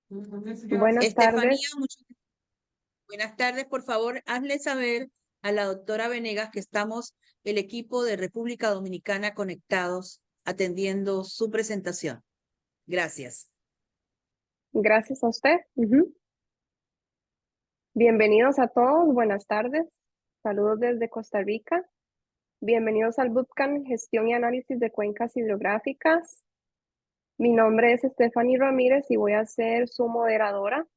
Buenas Estefanía, tardes. buenas tardes. Por favor, hazle saber a la doctora Venegas que estamos el equipo de República Dominicana conectados atendiendo su presentación. Gracias. Gracias a usted. Bienvenidos a todos. Buenas tardes. Saludos desde Costa Rica. Bienvenidos al Bootcamp Gestión y Análisis de Cuencas Hidrográficas. Mi nombre es Stephanie Ramírez y voy a ser su moderadora.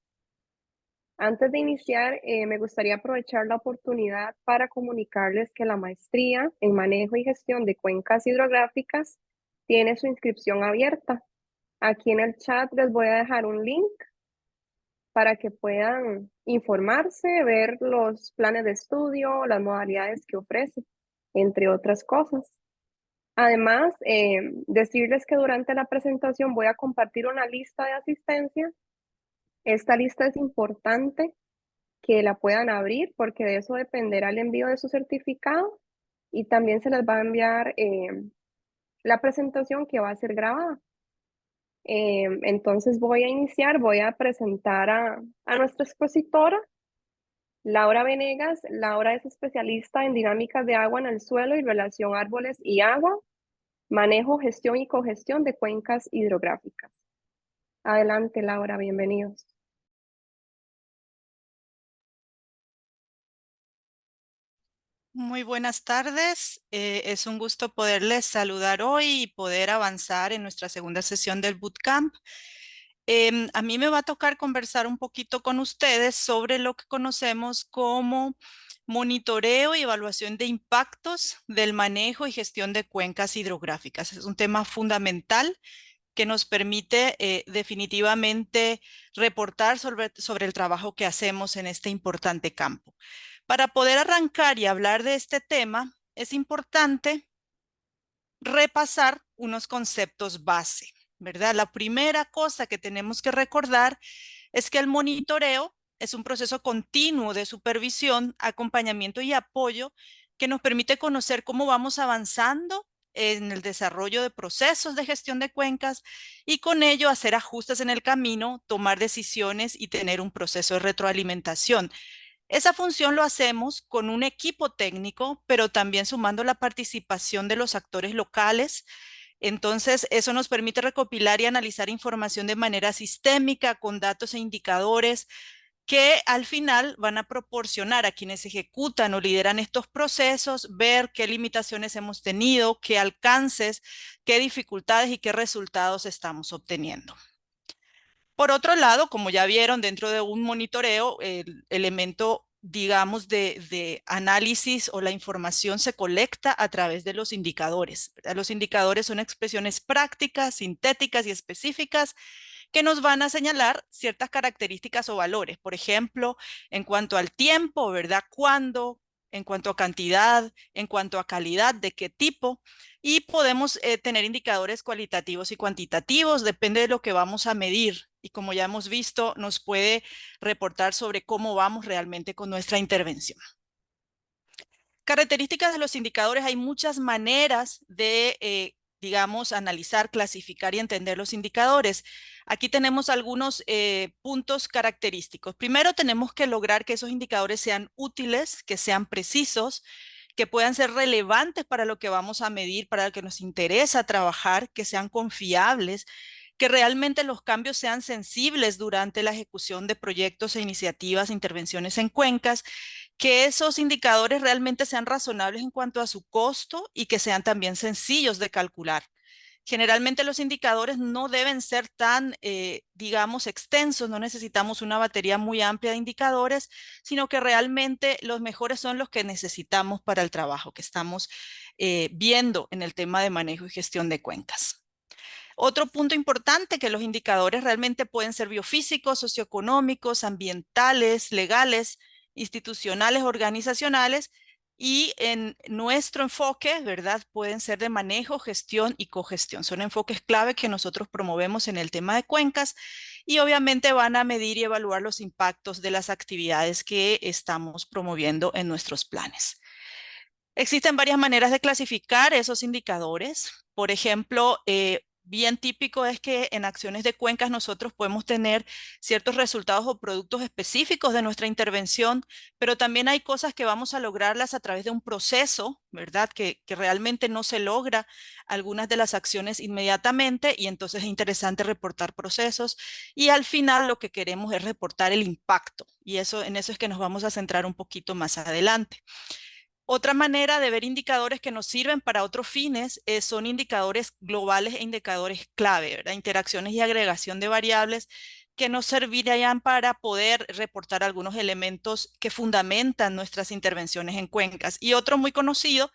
Antes de iniciar, me gustaría aprovechar la oportunidad para comunicarles que la maestría en Manejo y Gestión de Cuencas Hidrográficas tiene su inscripción abierta. Aquí en el chat les voy a dejar un link para que puedan informarse, ver los planes de estudio, las modalidades que ofrece, entre otras cosas. Además, decirles que durante la presentación voy a compartir una lista de asistencia. Esta lista es importante que la puedan abrir porque de eso dependerá el envío de su certificado y también se les va a enviar la presentación que va a ser grabada. Entonces voy a iniciar, voy a presentar a nuestra expositora, Laura Venegas. Laura es especialista en dinámicas de agua en el suelo y relación árboles y agua, manejo, gestión y cogestión de cuencas hidrográficas. Adelante, Laura, bienvenidos. Muy buenas tardes. Es un gusto poderles saludar hoy y poder avanzar en nuestra segunda sesión del Bootcamp. A mí me va a tocar conversar un poquito con ustedes sobre lo que conocemos como monitoreo y evaluación de impactos del manejo y gestión de cuencas hidrográficas. Es un tema fundamental que nos permite definitivamente reportar sobre el trabajo que hacemos en este importante campo. Para poder arrancar y hablar de este tema, es importante repasar unos conceptos base, ¿verdad? La primera cosa que tenemos que recordar es que el monitoreo es un proceso continuo de supervisión, acompañamiento y apoyo que nos permite conocer cómo vamos avanzando en el desarrollo de procesos de gestión de cuencas y con ello hacer ajustes en el camino, tomar decisiones y tener un proceso de retroalimentación. Esa función lo hacemos con un equipo técnico, pero también sumando la participación de los actores locales. Entonces, eso nos permite recopilar y analizar información de manera sistémica, con datos e indicadores que al final van a proporcionar a quienes ejecutan o lideran estos procesos, ver qué limitaciones hemos tenido, qué alcances, qué dificultades y qué resultados estamos obteniendo. Por otro lado, como ya vieron, dentro de un monitoreo, el elemento, digamos, de análisis o la información se colecta a través de los indicadores, ¿verdad? Los indicadores son expresiones prácticas, sintéticas y específicas que nos van a señalar ciertas características o valores. Por ejemplo, en cuanto al tiempo, ¿verdad? ¿Cuándo? En cuanto a cantidad, en cuanto a calidad, de qué tipo. Y podemos tener indicadores cualitativos y cuantitativos, depende de lo que vamos a medir. Y como ya hemos visto, nos puede reportar sobre cómo vamos realmente con nuestra intervención. Características de los indicadores, hay muchas maneras de, digamos, analizar, clasificar y entender los indicadores. Aquí tenemos algunos puntos característicos. Primero, tenemos que lograr que esos indicadores sean útiles, que sean precisos, que puedan ser relevantes para lo que vamos a medir, para lo que nos interesa trabajar, que sean confiables, que realmente los cambios sean sensibles durante la ejecución de proyectos e iniciativas, intervenciones en cuencas, que esos indicadores realmente sean razonables en cuanto a su costo y que sean también sencillos de calcular. Generalmente los indicadores no deben ser tan, digamos, extensos, no necesitamos una batería muy amplia de indicadores, sino que realmente los mejores son los que necesitamos para el trabajo que estamos viendo en el tema de manejo y gestión de cuencas. Otro punto importante, que los indicadores realmente pueden ser biofísicos, socioeconómicos, ambientales, legales, institucionales, organizacionales, y en nuestro enfoque, ¿verdad? Pueden ser de manejo, gestión y cogestión. Son enfoques clave que nosotros promovemos en el tema de cuencas y obviamente van a medir y evaluar los impactos de las actividades que estamos promoviendo en nuestros planes. Existen varias maneras de clasificar esos indicadores. Por ejemplo, bien típico es que en acciones de cuencas nosotros podemos tener ciertos resultados o productos específicos de nuestra intervención, pero también hay cosas que vamos a lograrlas a través de un proceso, ¿verdad? Que realmente no se logra algunas de las acciones inmediatamente y entonces es interesante reportar procesos. Y al final lo que queremos es reportar el impacto y en eso es que nos vamos a centrar un poquito más adelante. Otra manera de ver indicadores que nos sirven para otros fines son indicadores globales e indicadores clave, ¿verdad? Interacciones y agregación de variables que nos servirían para poder reportar algunos elementos que fundamentan nuestras intervenciones en cuencas. Y otro muy conocido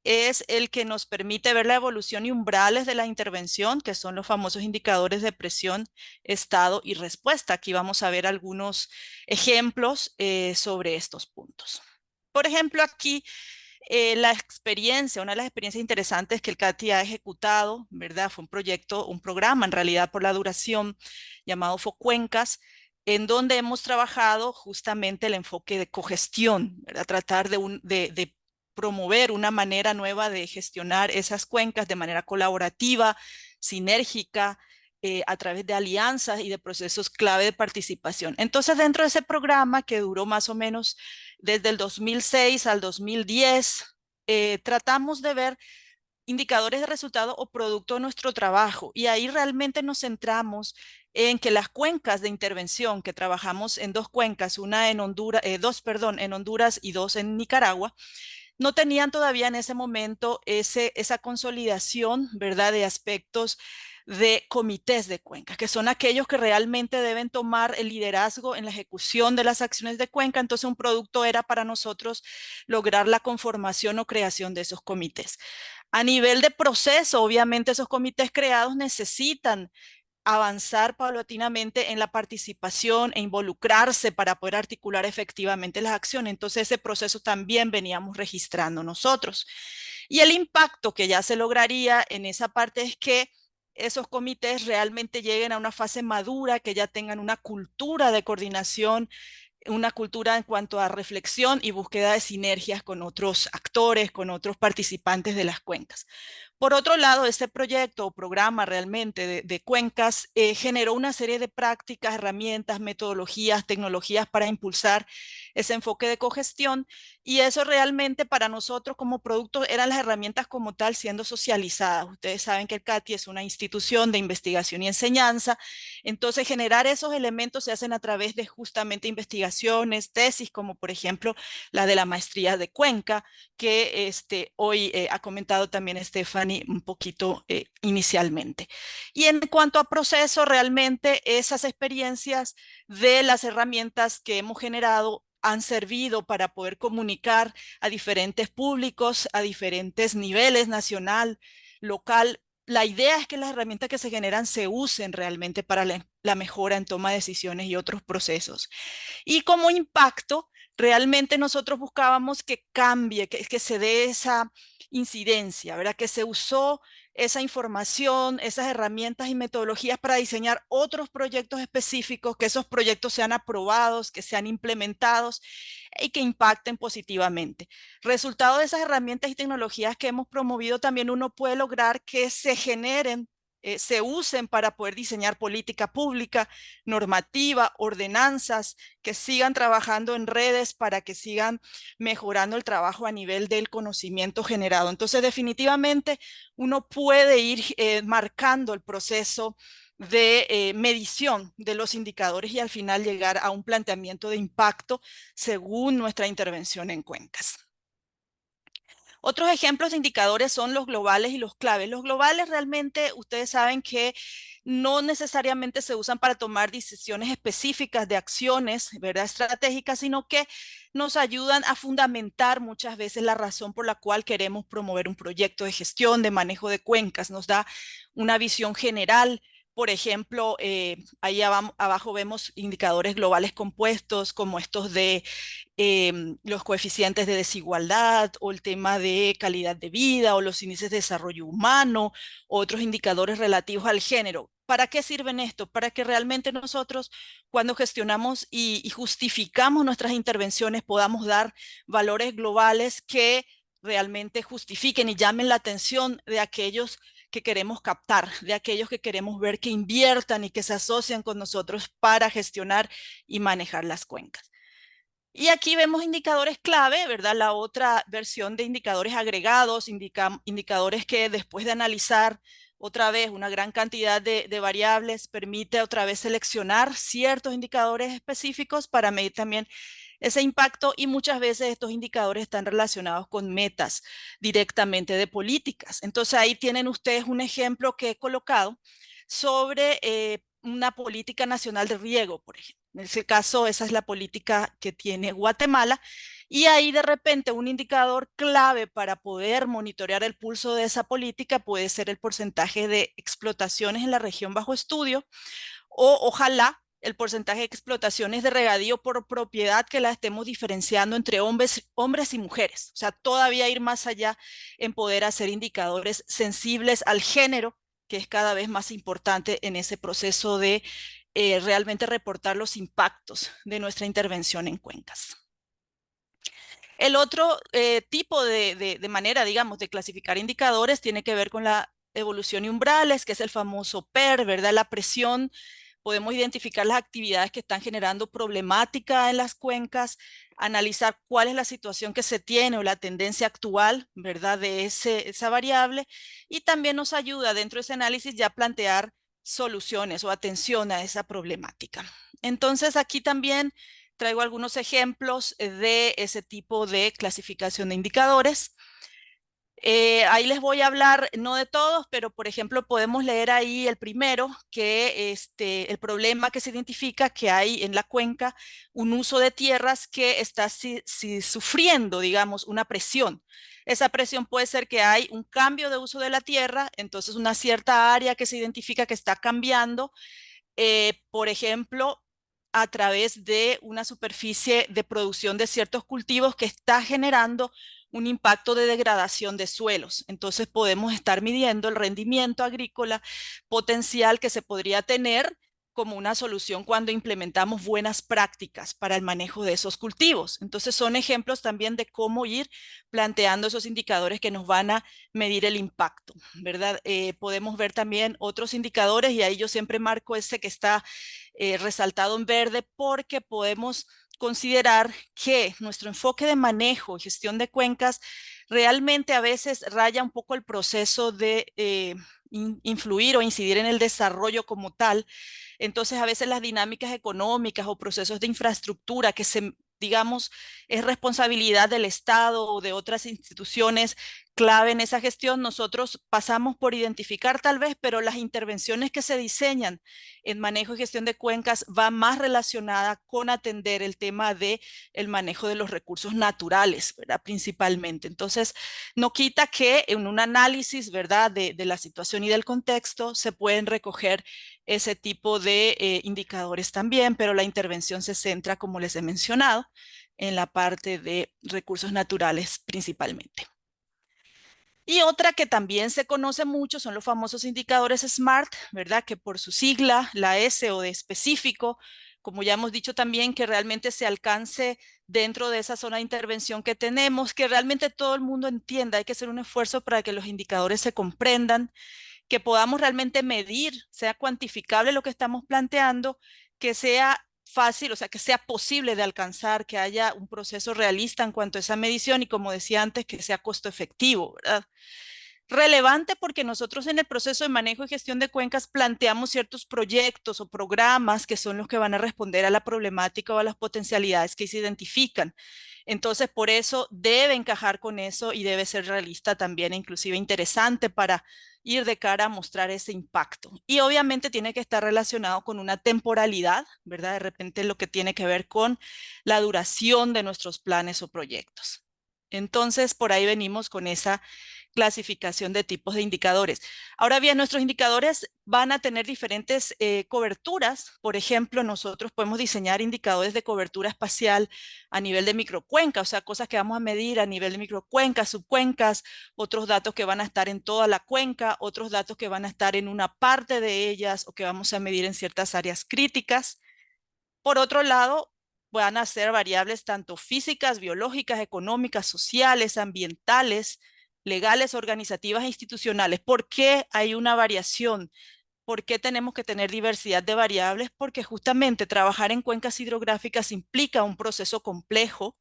es el que nos permite ver la evolución y umbrales de la intervención, que son los famosos indicadores de presión, estado y respuesta. Aquí vamos a ver algunos ejemplos sobre estos puntos. Por ejemplo, aquí la experiencia, una de las experiencias interesantes que el CATI ha ejecutado, ¿verdad? Fue un proyecto, un programa en realidad por la duración llamado FOCUENCAS, en donde hemos trabajado justamente el enfoque de cogestión, ¿verdad? Tratar de promover una manera nueva de gestionar esas cuencas de manera colaborativa, sinérgica, a través de alianzas y de procesos clave de participación. Entonces, dentro de ese programa que duró más o menos desde el 2006 al 2010, tratamos de ver indicadores de resultado o producto de nuestro trabajo y ahí realmente nos centramos en que las cuencas de intervención que trabajamos en dos cuencas, una en Honduras, dos, perdón, en Honduras y dos en Nicaragua, no tenían todavía en ese momento esa consolidación, ¿verdad?, de aspectos de comités de cuenca, que son aquellos que realmente deben tomar el liderazgo en la ejecución de las acciones de cuenca. Entonces, un producto era para nosotros lograr la conformación o creación de esos comités. A nivel de proceso, obviamente esos comités creados necesitan avanzar paulatinamente en la participación e involucrarse para poder articular efectivamente las acciones. Entonces ese proceso también veníamos registrando nosotros. Y el impacto que ya se lograría en esa parte es que esos comités realmente lleguen a una fase madura, que ya tengan una cultura de coordinación, una cultura en cuanto a reflexión y búsqueda de sinergias con otros actores, con otros participantes de las cuencas. Por otro lado, este proyecto o programa realmente de cuencas generó una serie de prácticas, herramientas, metodologías, tecnologías para impulsar ese enfoque de cogestión y eso realmente para nosotros como producto eran las herramientas como tal siendo socializadas. Ustedes saben que el CATI es una institución de investigación y enseñanza, entonces generar esos elementos se hacen a través de justamente investigaciones, tesis, como por ejemplo la de la maestría de Cuenca, que hoy ha comentado también Stephanie un poquito inicialmente. Y en cuanto a proceso, realmente esas experiencias de las herramientas que hemos generado han servido para poder comunicar a diferentes públicos, a diferentes niveles, nacional, local. La idea es que las herramientas que se generan se usen realmente para la mejora en toma de decisiones y otros procesos. Y como impacto, realmente nosotros buscábamos que cambie, que se dé esa incidencia, ¿verdad? Que se usó esa información, esas herramientas y metodologías para diseñar otros proyectos específicos, que esos proyectos sean aprobados, que sean implementados y que impacten positivamente. Resultado de esas herramientas y tecnologías que hemos promovido, también uno puede lograr que se generen se usen para poder diseñar política pública, normativa, ordenanzas, que sigan trabajando en redes para que sigan mejorando el trabajo a nivel del conocimiento generado. Entonces, definitivamente, uno puede ir marcando el proceso de medición de los indicadores y al final llegar a un planteamiento de impacto según nuestra intervención en cuencas. Otros ejemplos de indicadores son los globales y los claves. Los globales realmente ustedes saben que no necesariamente se usan para tomar decisiones específicas de acciones, ¿verdad? Estratégicas, sino que nos ayudan a fundamentar muchas veces la razón por la cual queremos promover un proyecto de gestión, de manejo de cuencas. Nos da una visión general. Por ejemplo, ahí abajo vemos indicadores globales compuestos como estos de los coeficientes de desigualdad o el tema de calidad de vida o los índices de desarrollo humano, otros indicadores relativos al género. ¿Para qué sirven esto? Para que realmente nosotros, cuando gestionamos y justificamos nuestras intervenciones, podamos dar valores globales que realmente justifiquen y llamen la atención de aquellos que queremos captar, de aquellos que queremos ver que inviertan y que se asocian con nosotros para gestionar y manejar las cuencas. Y aquí vemos indicadores clave, ¿verdad? La otra versión de indicadores agregados, indicadores que después de analizar otra vez una gran cantidad de variables, permite otra vez seleccionar ciertos indicadores específicos para medir también ese impacto, y muchas veces estos indicadores están relacionados con metas directamente de políticas. Entonces ahí tienen ustedes un ejemplo que he colocado sobre una política nacional de riego, por ejemplo. En ese caso, esa es la política que tiene Guatemala, y ahí de repente un indicador clave para poder monitorear el pulso de esa política puede ser el porcentaje de explotaciones en la región bajo estudio, o ojalá el porcentaje de explotaciones de regadío por propiedad, que la estemos diferenciando entre hombres y mujeres. O sea, todavía ir más allá en poder hacer indicadores sensibles al género, que es cada vez más importante en ese proceso de realmente reportar los impactos de nuestra intervención en cuencas. El otro tipo de manera, digamos, de clasificar indicadores tiene que ver con la evolución y umbrales, que es el famoso PER, ¿verdad? La presión. Podemos identificar las actividades que están generando problemática en las cuencas, analizar cuál es la situación que se tiene o la tendencia actual, ¿verdad? De esa variable, y también nos ayuda dentro de ese análisis ya a plantear soluciones o atención a esa problemática. Entonces aquí también traigo algunos ejemplos de ese tipo de clasificación de indicadores. Ahí les voy a hablar, no de todos, pero por ejemplo podemos leer ahí el primero, que el problema que se identifica que hay en la cuenca, un uso de tierras que está sufriendo, digamos, una presión. Esa presión puede ser que hay un cambio de uso de la tierra, entonces una cierta área que se identifica que está cambiando, por ejemplo, a través de una superficie de producción de ciertos cultivos que está generando un impacto de degradación de suelos. Entonces podemos estar midiendo el rendimiento agrícola potencial que se podría tener como una solución cuando implementamos buenas prácticas para el manejo de esos cultivos. Entonces son ejemplos también de cómo ir planteando esos indicadores que nos van a medir el impacto, ¿verdad? Podemos ver también otros indicadores, y ahí yo siempre marco ese que está resaltado en verde, porque podemos considerar que nuestro enfoque de manejo y gestión de cuencas realmente a veces raya un poco el proceso de influir o incidir en el desarrollo como tal. Entonces, a veces las dinámicas económicas o procesos de infraestructura que digamos, es responsabilidad del Estado o de otras instituciones clave en esa gestión, nosotros pasamos por identificar tal vez, pero las intervenciones que se diseñan en manejo y gestión de cuencas va más relacionada con atender el tema de el manejo de los recursos naturales, ¿verdad? Principalmente. Entonces, no quita que en un análisis, ¿verdad? De la situación y del contexto se pueden recoger ese tipo de indicadores también, pero la intervención se centra, como les he mencionado, en la parte de recursos naturales principalmente. Y otra que también se conoce mucho son los famosos indicadores SMART, ¿verdad? Que por su sigla, la S o de específico, como ya hemos dicho también, que realmente se alcance dentro de esa zona de intervención que tenemos, que realmente todo el mundo entienda. Hay que hacer un esfuerzo para que los indicadores se comprendan, que podamos realmente medir, sea cuantificable lo que estamos planteando, que sea fácil, o sea, que sea posible de alcanzar, que haya un proceso realista en cuanto a esa medición y, como decía antes, que sea costo efectivo, ¿verdad? Relevante porque nosotros en el proceso de manejo y gestión de cuencas planteamos ciertos proyectos o programas que son los que van a responder a la problemática o a las potencialidades que se identifican. Entonces, por eso debe encajar con eso y debe ser realista también, inclusive interesante para ir de cara a mostrar ese impacto. Y obviamente tiene que estar relacionado con una temporalidad, ¿verdad? De repente lo que tiene que ver con la duración de nuestros planes o proyectos. Entonces, por ahí venimos con esa clasificación de tipos de indicadores. Ahora bien, nuestros indicadores van a tener diferentes coberturas. Por ejemplo, nosotros podemos diseñar indicadores de cobertura espacial a nivel de microcuenca, o sea, cosas que vamos a medir a nivel de microcuencas, subcuencas, otros datos que van a estar en toda la cuenca, otros datos que van a estar en una parte de ellas o que vamos a medir en ciertas áreas críticas. Por otro lado, van a ser variables tanto físicas, biológicas, económicas, sociales, ambientales, legales, organizativas e institucionales. ¿Por qué hay una variación? ¿Por qué tenemos que tener diversidad de variables? Porque justamente trabajar en cuencas hidrográficas implica un proceso complejo.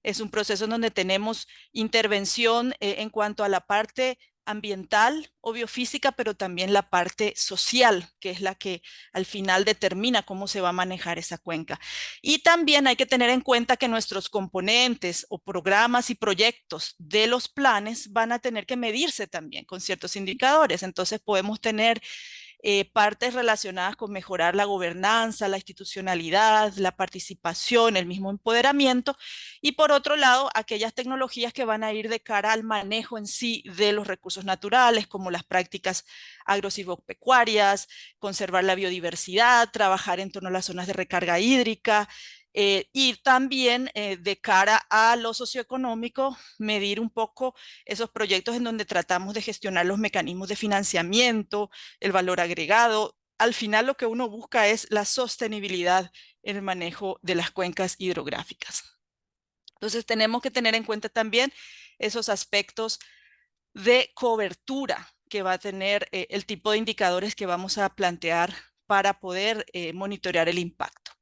Es un proceso en donde tenemos intervención en cuanto a la parte ambiental o biofísica, pero también la parte social, que es la que al final determina cómo se va a manejar esa cuenca. Y también hay que tener en cuenta que nuestros componentes o programas y proyectos de los planes van a tener que medirse también con ciertos indicadores. Entonces podemos tener partes relacionadas con mejorar la gobernanza, la institucionalidad, la participación, el mismo empoderamiento, y por otro lado, aquellas tecnologías que van a ir de cara al manejo en sí de los recursos naturales, como las prácticas agrosilvopecuarias, conservar la biodiversidad, trabajar en torno a las zonas de recarga hídrica, y también de cara a lo socioeconómico, medir un poco esos proyectos en donde tratamos de gestionar los mecanismos de financiamiento, el valor agregado. Al final lo que uno busca es la sostenibilidad en el manejo de las cuencas hidrográficas. Entonces tenemos que tener en cuenta también esos aspectos de cobertura que va a tener el tipo de indicadores que vamos a plantear para poder monitorear el impacto.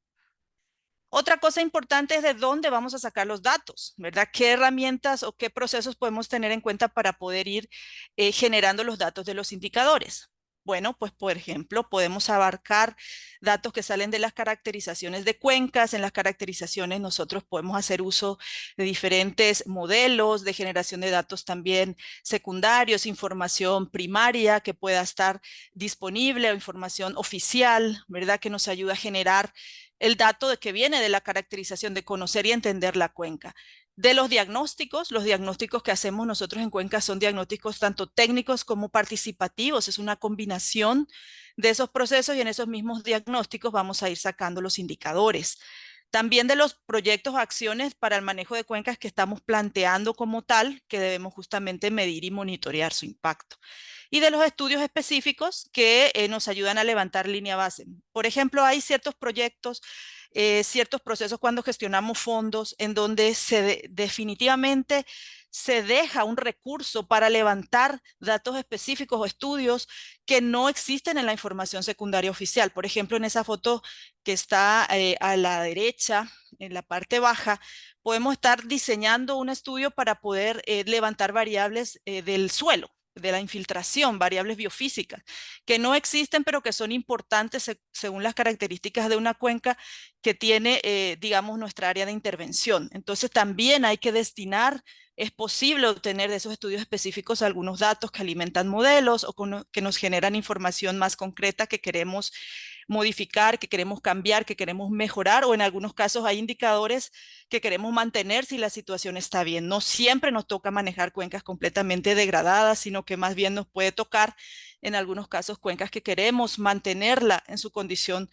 Otra cosa importante es de dónde vamos a sacar los datos, ¿verdad? ¿Qué herramientas o qué procesos podemos tener en cuenta para poder ir generando los datos de los indicadores? Bueno, pues por ejemplo, podemos abarcar datos que salen de las caracterizaciones de cuencas. En las caracterizaciones nosotros podemos hacer uso de diferentes modelos de generación de datos también secundarios, información primaria que pueda estar disponible o información oficial, ¿verdad? Que nos ayuda a generar el dato de que viene de la caracterización, de conocer y entender la cuenca. De los diagnósticos que hacemos nosotros en Cuenca son diagnósticos tanto técnicos como participativos, es una combinación de esos procesos y en esos mismos diagnósticos vamos a ir sacando los indicadores. También de los proyectos o acciones para el manejo de cuencas que estamos planteando como tal, que debemos justamente medir y monitorear su impacto. Y de los estudios específicos que nos ayudan a levantar línea base. Por ejemplo, hay ciertos proyectos, ciertos procesos cuando gestionamos fondos en donde definitivamente se deja un recurso para levantar datos específicos o estudios que no existen en la información secundaria oficial. Por ejemplo, en esa foto que está a la derecha, en la parte baja, podemos estar diseñando un estudio para poder levantar variables del suelo, de la infiltración, variables biofísicas, que no existen, pero que son importantes según las características de una cuenca que tiene, digamos, nuestra área de intervención. Entonces, también hay que destinar, es posible obtener de esos estudios específicos algunos datos que alimentan modelos o que nos generan información más concreta que queremos modificar, que queremos cambiar, que queremos mejorar, o en algunos casos hay indicadores que queremos mantener si la situación está bien. No siempre nos toca manejar cuencas completamente degradadas, sino que más bien nos puede tocar en algunos casos cuencas que queremos mantenerla en su condición,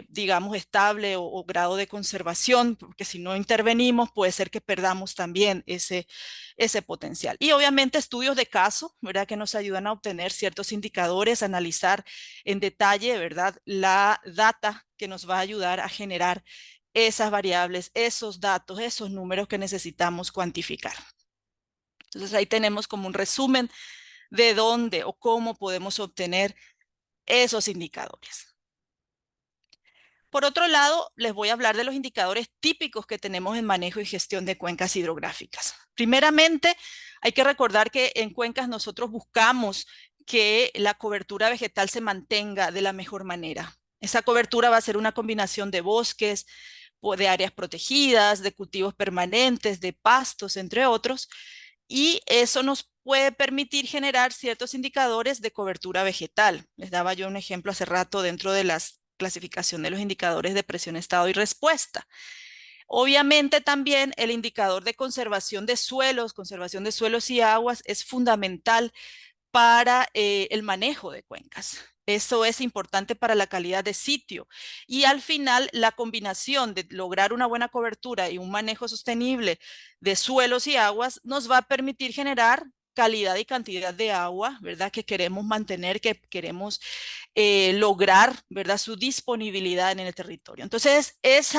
digamos, estable o grado de conservación, porque si no intervenimos puede ser que perdamos también ese potencial. Y obviamente estudios de caso, ¿verdad? Que nos ayudan a obtener ciertos indicadores, analizar en detalle, ¿verdad? La data que nos va a ayudar a generar esas variables, esos datos, esos números que necesitamos cuantificar. Entonces ahí tenemos como un resumen de dónde o cómo podemos obtener esos indicadores. Por otro lado, les voy a hablar de los indicadores típicos que tenemos en manejo y gestión de cuencas hidrográficas. Primeramente, Hay que recordar que en cuencas nosotros buscamos que la cobertura vegetal se mantenga de la mejor manera. Esa cobertura va a ser una combinación de bosques, de áreas protegidas, de cultivos permanentes, de pastos, entre otros, y eso nos puede permitir generar ciertos indicadores de cobertura vegetal. Les daba yo un ejemplo hace rato dentro de la clasificación de los indicadores de presión, estado y respuesta. Obviamente también el indicador de conservación de suelos y aguas es fundamental para el manejo de cuencas. Eso es importante para la calidad de sitio. Y al final, la combinación de lograr una buena cobertura y un manejo sostenible de suelos y aguas nos va a permitir generar calidad y cantidad de agua, ¿verdad? Que queremos mantener, que queremos lograr, ¿verdad? Su disponibilidad en el territorio. Entonces, ese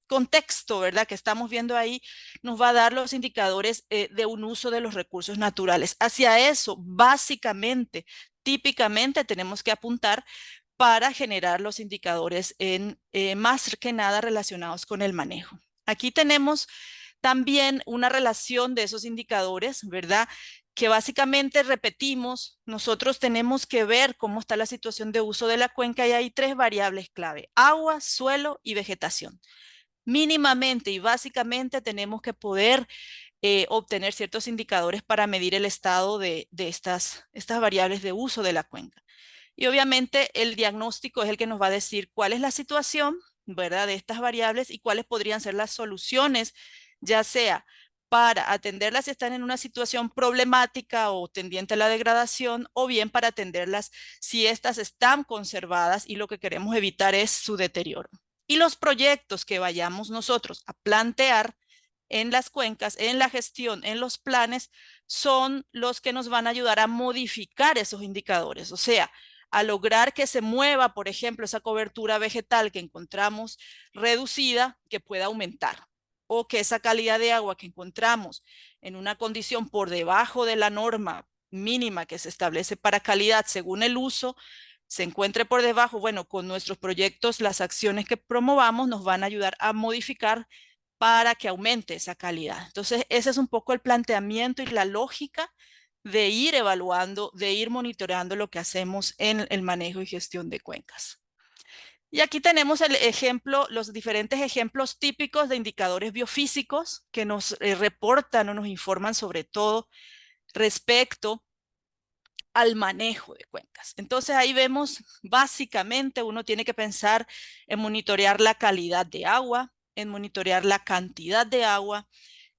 contexto, ¿verdad? Que estamos viendo ahí, nos va a dar los indicadores de un uso de los recursos naturales. Hacia eso, básicamente, típicamente tenemos que apuntar para generar los indicadores más que nada relacionados con el manejo. Aquí tenemos también una relación de esos indicadores, ¿verdad? Que básicamente repetimos, nosotros tenemos que ver cómo está la situación de uso de la cuenca y hay 3 variables clave: agua, suelo y vegetación. Mínimamente y básicamente tenemos que poder obtener ciertos indicadores para medir el estado de estas variables de uso de la cuenca. Y obviamente el diagnóstico es el que nos va a decir cuál es la situación, ¿verdad?, de estas variables y cuáles podrían ser las soluciones, ya sea para atenderlas si están en una situación problemática o tendiente a la degradación, o bien para atenderlas si estas están conservadas y lo que queremos evitar es su deterioro. Y los proyectos que vayamos nosotros a plantear en las cuencas, en la gestión, en los planes, son los que nos van a ayudar a modificar esos indicadores, o sea, a lograr que se mueva, por ejemplo, esa cobertura vegetal que encontramos reducida, que pueda aumentar, o que esa calidad de agua que encontramos en una condición por debajo de la norma mínima que se establece para calidad según el uso, se encuentre por debajo. Bueno, con nuestros proyectos, las acciones que promovamos nos van a ayudar a modificar para que aumente esa calidad. Entonces, ese es un poco el planteamiento y la lógica de ir evaluando, de ir monitoreando lo que hacemos en el manejo y gestión de cuencas. Y aquí tenemos el ejemplo, los diferentes ejemplos típicos de indicadores biofísicos que nos reportan o nos informan sobre todo respecto al manejo de cuencas. Entonces ahí vemos, básicamente uno tiene que pensar en monitorear la calidad de agua, en monitorear la cantidad de agua.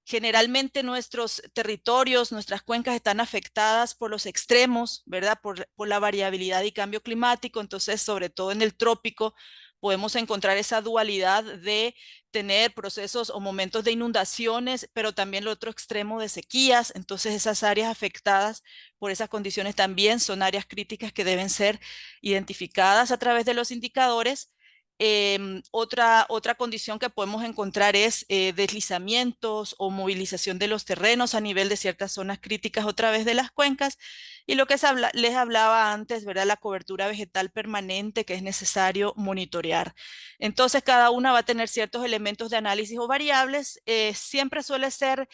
Generalmente nuestros territorios, nuestras cuencas están afectadas por los extremos, ¿verdad? Por la variabilidad y cambio climático. Entonces, sobre todo en el trópico, podemos encontrar esa dualidad de tener procesos o momentos de inundaciones, pero también el otro extremo de sequías. Entonces, esas áreas afectadas por esas condiciones también son áreas críticas que deben ser identificadas a través de los indicadores. Otra condición que podemos encontrar es deslizamientos o movilización de los terrenos a nivel de ciertas zonas críticas a través de las cuencas. Y lo que les hablaba antes, ¿verdad? La cobertura vegetal permanente que es necesario monitorear. Entonces, cada una va a tener ciertos elementos de análisis o variables. Siempre suele ser,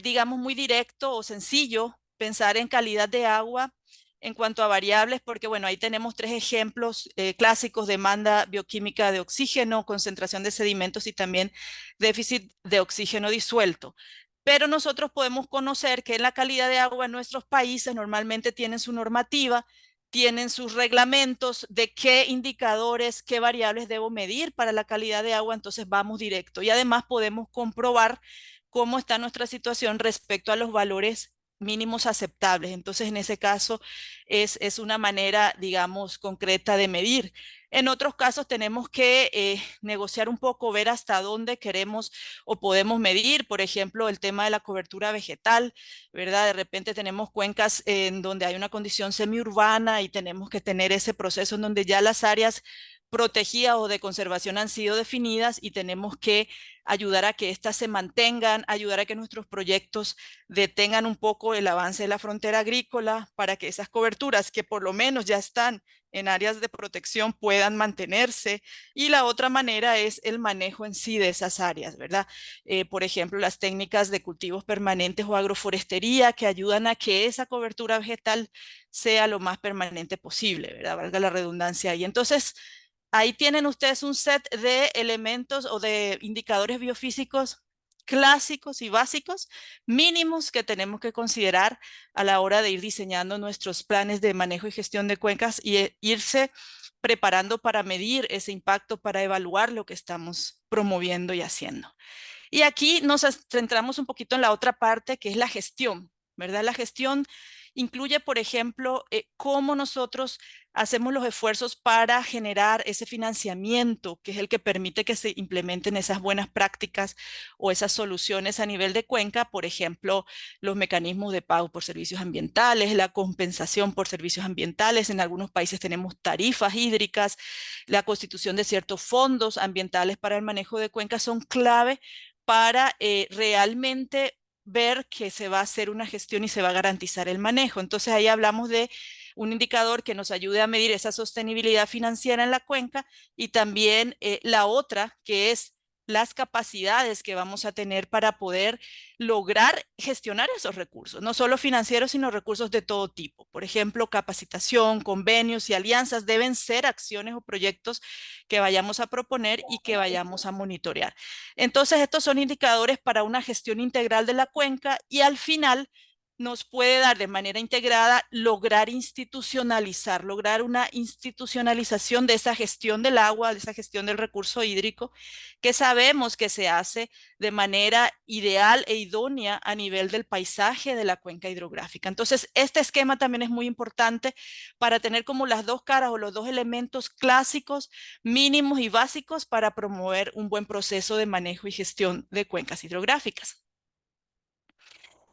digamos, muy directo o sencillo pensar en calidad de agua en cuanto a variables, porque bueno, ahí tenemos 3 ejemplos clásicos: demanda bioquímica de oxígeno, concentración de sedimentos y también déficit de oxígeno disuelto. Pero nosotros podemos conocer que en la calidad de agua en nuestros países normalmente tienen su normativa, tienen sus reglamentos de qué indicadores, qué variables debo medir para la calidad de agua, entonces vamos directo. Y además podemos comprobar cómo está nuestra situación respecto a los valores mínimos aceptables. Entonces, en ese caso, es una manera, digamos, concreta de medir. En otros casos tenemos que negociar un poco, ver hasta dónde queremos o podemos medir, por ejemplo, el tema de la cobertura vegetal, ¿verdad? De repente tenemos cuencas en donde hay una condición semiurbana y tenemos que tener ese proceso en donde ya las áreas protegidas o de conservación han sido definidas y tenemos que ayudar a que éstas se mantengan, ayudar a que nuestros proyectos detengan un poco el avance de la frontera agrícola para que esas coberturas que por lo menos ya están en áreas de protección puedan mantenerse. Y la otra manera es el manejo en sí de esas áreas, ¿verdad? Por ejemplo, las técnicas de cultivos permanentes o agroforestería que ayudan a que esa cobertura vegetal sea lo más permanente posible, ¿verdad? Valga la redundancia. Y entonces, ahí tienen ustedes un set de elementos o de indicadores biofísicos clásicos y básicos mínimos que tenemos que considerar a la hora de ir diseñando nuestros planes de manejo y gestión de cuencas y irse preparando para medir ese impacto, para evaluar lo que estamos promoviendo y haciendo. Y aquí nos centramos un poquito en la otra parte, que es la gestión, ¿verdad? La gestión incluye, por ejemplo, cómo nosotros hacemos los esfuerzos para generar ese financiamiento, que es el que permite que se implementen esas buenas prácticas o esas soluciones a nivel de cuenca, por ejemplo, los mecanismos de pago por servicios ambientales, la compensación por servicios ambientales. En algunos países tenemos tarifas hídricas, la constitución de ciertos fondos ambientales para el manejo de cuencas son clave para realmente ver que se va a hacer una gestión y se va a garantizar el manejo. Entonces ahí hablamos de un indicador que nos ayude a medir esa sostenibilidad financiera en la cuenca y también la otra que es las capacidades que vamos a tener para poder lograr gestionar esos recursos, no solo financieros, sino recursos de todo tipo. Por ejemplo, capacitación, convenios y alianzas deben ser acciones o proyectos que vayamos a proponer y que vayamos a monitorear. Entonces, estos son indicadores para una gestión integral de la cuenca y al final nos puede dar de manera integrada lograr institucionalizar, lograr una institucionalización de esa gestión del agua, de esa gestión del recurso hídrico, que sabemos que se hace de manera ideal e idónea a nivel del paisaje de la cuenca hidrográfica. Entonces, este esquema también es muy importante para tener como las dos caras o los dos elementos clásicos, mínimos y básicos para promover un buen proceso de manejo y gestión de cuencas hidrográficas.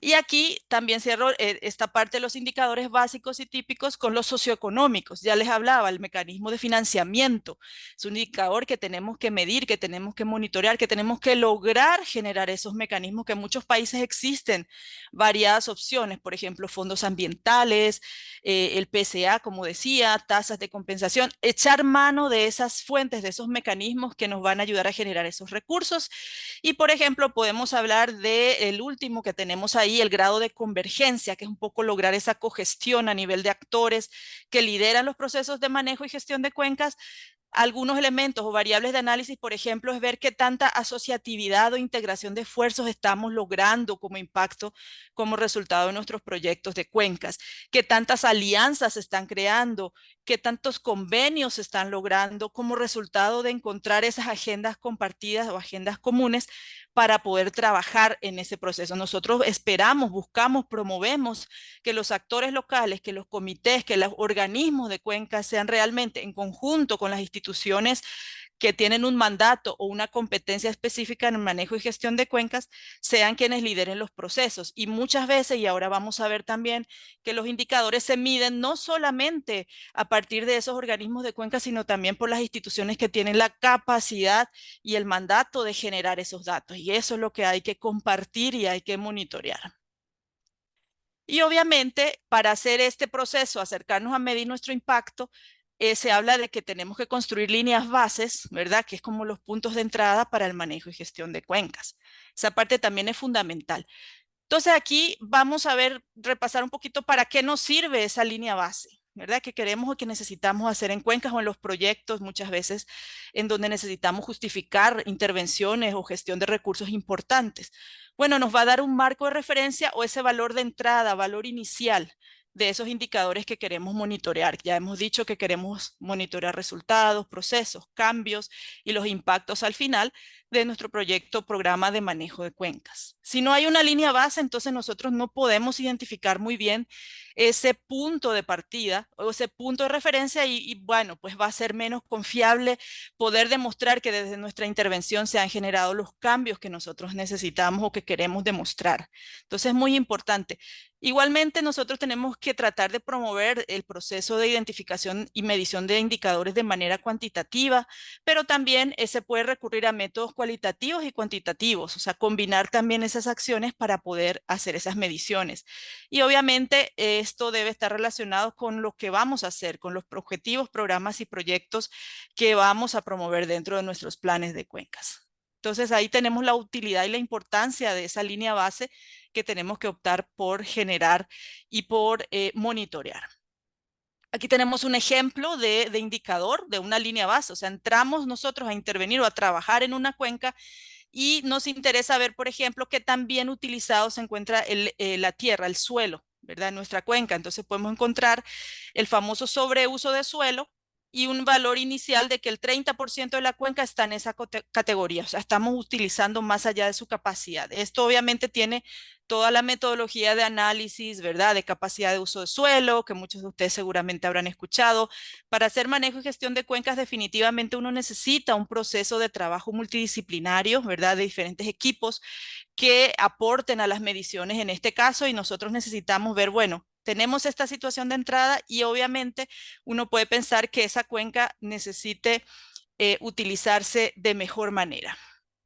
Y aquí también cierro esta parte de los indicadores básicos y típicos con los socioeconómicos. Ya les hablaba, el mecanismo de financiamiento. Es un indicador que tenemos que medir, que tenemos que monitorear, que tenemos que lograr generar esos mecanismos que en muchos países existen variadas opciones. Por ejemplo, fondos ambientales, el PSA, como decía, tasas de compensación. Echar mano de esas fuentes, de esos mecanismos que nos van a ayudar a generar esos recursos. Y, por ejemplo, podemos hablar del último que tenemos ahí, el grado de convergencia, que es un poco lograr esa cogestión a nivel de actores que lideran los procesos de manejo y gestión de cuencas. Algunos elementos o variables de análisis, por ejemplo, es ver qué tanta asociatividad o integración de esfuerzos estamos logrando como impacto, como resultado de nuestros proyectos de cuencas, qué tantas alianzas se están creando, qué tantos convenios se están logrando como resultado de encontrar esas agendas compartidas o agendas comunes para poder trabajar en ese proceso. Nosotros esperamos, buscamos, promovemos que los actores locales, que los comités, que los organismos de cuencas sean realmente en conjunto con las instituciones que tienen un mandato o una competencia específica en el manejo y gestión de cuencas, sean quienes lideren los procesos. Y muchas veces, y ahora vamos a ver también, que los indicadores se miden no solamente a partir de esos organismos de cuencas, sino también por las instituciones que tienen la capacidad y el mandato de generar esos datos. Y eso es lo que hay que compartir y hay que monitorear. Y obviamente, para hacer este proceso, acercarnos a medir nuestro impacto, se habla de que tenemos que construir líneas bases, ¿verdad? Que es como los puntos de entrada para el manejo y gestión de cuencas. Esa parte también es fundamental. Entonces aquí vamos a ver, repasar un poquito para qué nos sirve esa línea base, ¿verdad? Que queremos o que necesitamos hacer en cuencas o en los proyectos muchas veces en donde necesitamos justificar intervenciones o gestión de recursos importantes. Bueno, nos va a dar un marco de referencia o ese valor de entrada, valor inicial de esos indicadores que queremos monitorear. Ya hemos dicho que queremos monitorear resultados, procesos, cambios y los impactos al final de nuestro proyecto o programa de manejo de cuencas. Si no hay una línea base, entonces nosotros no podemos identificar muy bien ese punto de partida o ese punto de referencia y bueno, pues va a ser menos confiable poder demostrar que desde nuestra intervención se han generado los cambios que nosotros necesitamos o que queremos demostrar. Entonces es muy importante. Igualmente, nosotros tenemos que tratar de promover el proceso de identificación y medición de indicadores de manera cuantitativa, pero también se puede recurrir a métodos cualitativos y cuantitativos, o sea, combinar también esas acciones para poder hacer esas mediciones. Y obviamente esto debe estar relacionado con lo que vamos a hacer, con los objetivos, programas y proyectos que vamos a promover dentro de nuestros planes de cuencas. Entonces ahí tenemos la utilidad y la importancia de esa línea base que tenemos que optar por generar y por monitorear. Aquí tenemos un ejemplo de indicador de una línea base, o sea, entramos nosotros a intervenir o a trabajar en una cuenca y nos interesa ver, por ejemplo, qué tan bien utilizado se encuentra la tierra, el suelo, ¿verdad? En nuestra cuenca. Entonces podemos encontrar el famoso sobreuso de suelo y un valor inicial de que el 30% de la cuenca está en esa categoría. O sea, estamos utilizando más allá de su capacidad. Esto obviamente tiene toda la metodología de análisis, ¿verdad? De capacidad de uso de suelo, que muchos de ustedes seguramente habrán escuchado. Para hacer manejo y gestión de cuencas, definitivamente uno necesita un proceso de trabajo multidisciplinario, ¿verdad? De diferentes equipos que aporten a las mediciones en este caso y nosotros necesitamos ver, bueno, tenemos esta situación de entrada y obviamente uno puede pensar que esa cuenca necesite utilizarse de mejor manera.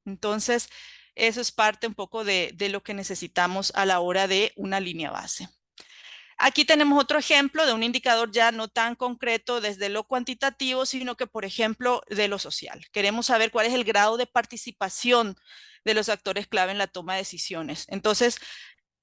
Entonces, eso es parte un poco de lo que necesitamos a la hora de una línea base. Aquí tenemos otro ejemplo de un indicador ya no tan concreto desde lo cuantitativo, sino que, por ejemplo, de lo social. Queremos saber cuál es el grado de participación de los actores clave en la toma de decisiones. Entonces,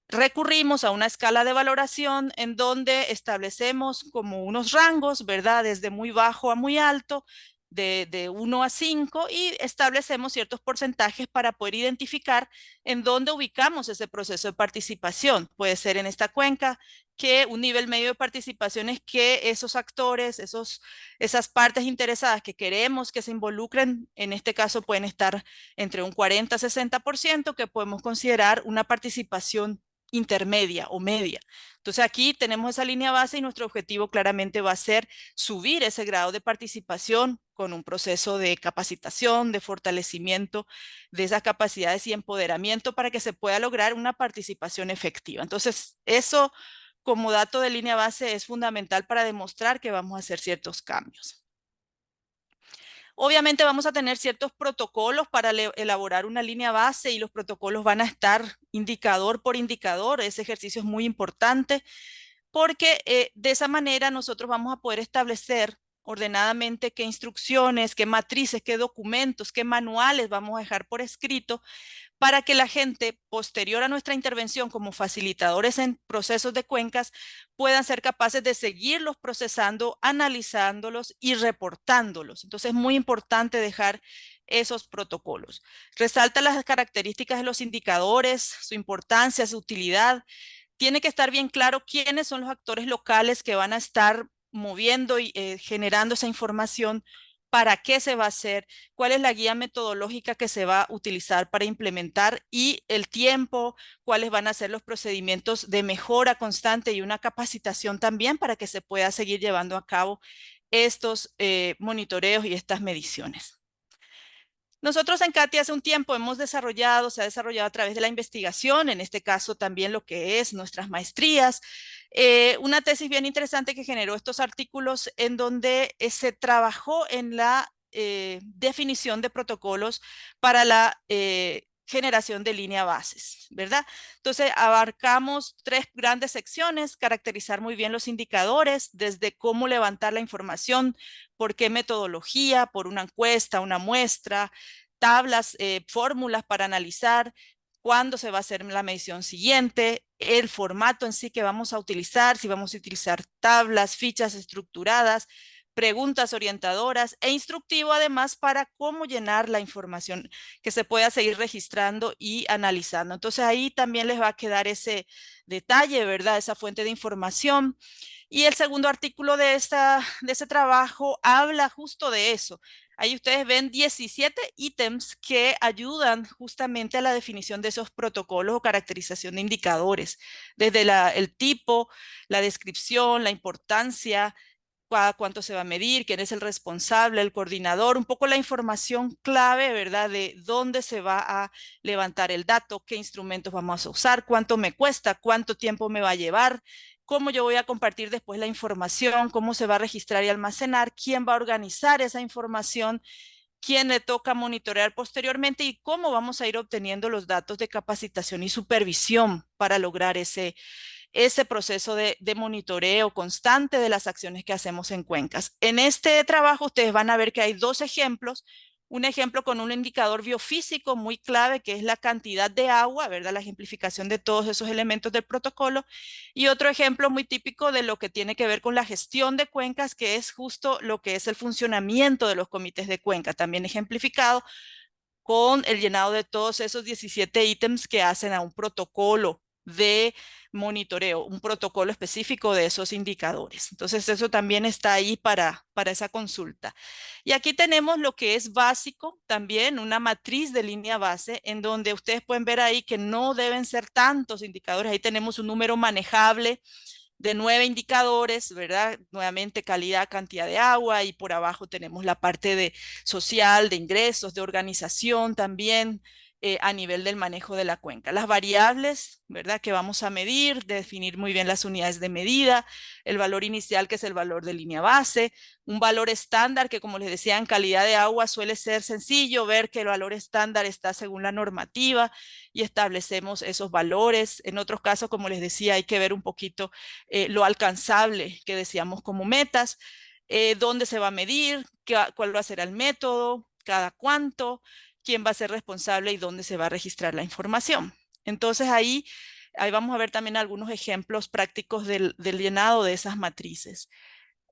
recurrimos a una escala de valoración en donde establecemos como unos rangos, ¿verdad? Desde muy bajo a muy alto, de 1 a 5 y establecemos ciertos porcentajes para poder identificar en dónde ubicamos ese proceso de participación. Puede ser en esta cuenca que un nivel medio de participación es que esos actores, esas partes interesadas que queremos que se involucren, en este caso pueden estar entre un 40 a 60%, que podemos considerar una participación intermedia o media. Entonces aquí tenemos esa línea base y nuestro objetivo claramente va a ser subir ese grado de participación con un proceso de capacitación, de fortalecimiento de esas capacidades y empoderamiento para que se pueda lograr una participación efectiva. Entonces eso como dato de línea base es fundamental para demostrar que vamos a hacer ciertos cambios. Obviamente vamos a tener ciertos protocolos para elaborar una línea base y los protocolos van a estar indicador por indicador. Ese ejercicio es muy importante porque de esa manera nosotros vamos a poder establecer ordenadamente qué instrucciones, qué matrices, qué documentos, qué manuales vamos a dejar por escrito para que la gente posterior a nuestra intervención como facilitadores en procesos de cuencas puedan ser capaces de seguirlos procesando, analizándolos y reportándolos. Entonces es muy importante dejar esos protocolos. Resalta las características de los indicadores, su importancia, su utilidad. Tiene que estar bien claro quiénes son los actores locales que van a estar moviendo y generando esa información, para qué se va a hacer, cuál es la guía metodológica que se va a utilizar para implementar y el tiempo, cuáles van a ser los procedimientos de mejora constante y una capacitación también para que se pueda seguir llevando a cabo estos monitoreos y estas mediciones. Nosotros en CATI hace un tiempo se ha desarrollado a través de la investigación, en este caso también lo que es nuestras maestrías, una tesis bien interesante que generó estos artículos en donde se trabajó en la definición de protocolos para la generación de línea bases, ¿verdad? Entonces abarcamos 3 grandes secciones: caracterizar muy bien los indicadores, desde cómo levantar la información, por qué metodología, por una encuesta, una muestra, tablas, fórmulas para analizar cuándo se va a hacer la medición siguiente, el formato en sí que vamos a utilizar, si vamos a utilizar tablas, fichas estructuradas, preguntas orientadoras e instructivo además para cómo llenar la información que se pueda seguir registrando y analizando. Entonces ahí también les va a quedar ese detalle, ¿verdad? Esa fuente de información. Y el segundo artículo de ese trabajo habla justo de eso. Ahí ustedes ven 17 ítems que ayudan justamente a la definición de esos protocolos o caracterización de indicadores, desde el tipo, la descripción, la importancia, cuánto se va a medir, quién es el responsable, el coordinador, un poco la información clave, ¿verdad? De dónde se va a levantar el dato, qué instrumentos vamos a usar, cuánto me cuesta, cuánto tiempo me va a llevar, cómo yo voy a compartir después la información, cómo se va a registrar y almacenar, quién va a organizar esa información, quién le toca monitorear posteriormente y cómo vamos a ir obteniendo los datos de capacitación y supervisión para lograr ese proceso de monitoreo constante de las acciones que hacemos en cuencas. En este trabajo ustedes van a ver que hay dos ejemplos. Un ejemplo con un indicador biofísico muy clave, que es la cantidad de agua, ¿verdad? La ejemplificación de todos esos elementos del protocolo. Y otro ejemplo muy típico de lo que tiene que ver con la gestión de cuencas, que es justo lo que es el funcionamiento de los comités de cuenca, también ejemplificado con el llenado de todos esos 17 ítems que hacen a un protocolo de monitoreo, un protocolo específico de esos indicadores. Entonces, eso también está ahí para esa consulta. Y aquí tenemos lo que es básico, también una matriz de línea base, en donde ustedes pueden ver ahí que no deben ser tantos indicadores. Ahí tenemos un número manejable de 9 indicadores, ¿verdad? Nuevamente calidad, cantidad de agua, y por abajo tenemos la parte de social, de ingresos, de organización también, a nivel del manejo de la cuenca. Las variables, ¿verdad? Que vamos a medir, definir muy bien las unidades de medida, el valor inicial, que es el valor de línea base, un valor estándar que, como les decía, en calidad de agua suele ser sencillo ver que el valor estándar está según la normativa y establecemos esos valores. En otros casos, como les decía, hay que ver un poquito lo alcanzable que decíamos como metas, dónde se va a medir, cuál va a ser el método, cada cuánto, quién va a ser responsable y dónde se va a registrar la información. Entonces ahí vamos a ver también algunos ejemplos prácticos del llenado de esas matrices.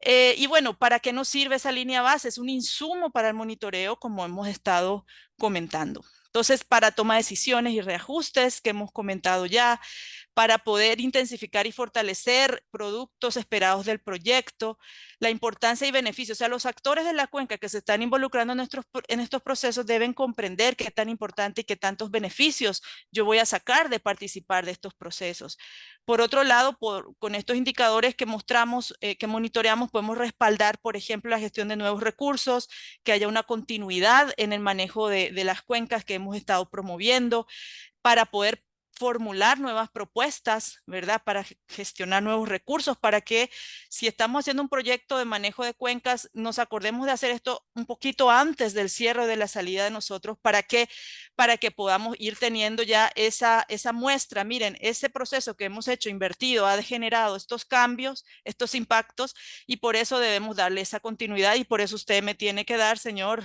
Y bueno, ¿para qué nos sirve esa línea base? Es un insumo para el monitoreo, como hemos estado comentando. Entonces, para toma de decisiones y reajustes que hemos comentado ya, para poder intensificar y fortalecer productos esperados del proyecto, la importancia y beneficios. O sea, los actores de la cuenca que se están involucrando en estos procesos deben comprender qué tan importante y qué tantos beneficios yo voy a sacar de participar de estos procesos. Por otro lado, con estos indicadores que mostramos, que monitoreamos, podemos respaldar, por ejemplo, la gestión de nuevos recursos, que haya una continuidad en el manejo de las cuencas que hemos estado promoviendo, para poder formular nuevas propuestas, ¿verdad? Para gestionar nuevos recursos, para que si estamos haciendo un proyecto de manejo de cuencas, nos acordemos de hacer esto un poquito antes del cierre de la salida de nosotros, para que podamos ir teniendo ya esa muestra. Miren, ese proceso que hemos hecho, invertido, ha generado estos cambios, estos impactos, y por eso debemos darle esa continuidad, y por eso usted me tiene que dar, señor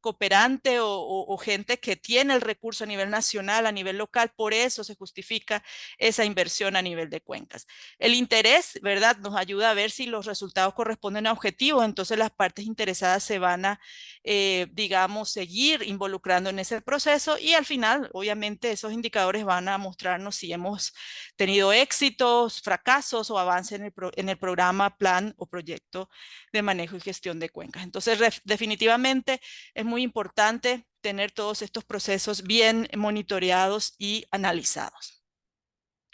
cooperante o gente que tiene el recurso a nivel nacional, a nivel local. Por eso se justifica esa inversión a nivel de cuencas. El interés, ¿verdad? Nos ayuda a ver si los resultados corresponden a objetivos, entonces las partes interesadas se van a, digamos, seguir involucrando en ese proceso, y al final, obviamente, esos indicadores van a mostrarnos si hemos tenido éxitos, fracasos o avance en el programa, plan o proyecto de manejo y gestión de cuencas. Entonces, definitivamente es muy importante tener todos estos procesos bien monitoreados y analizados.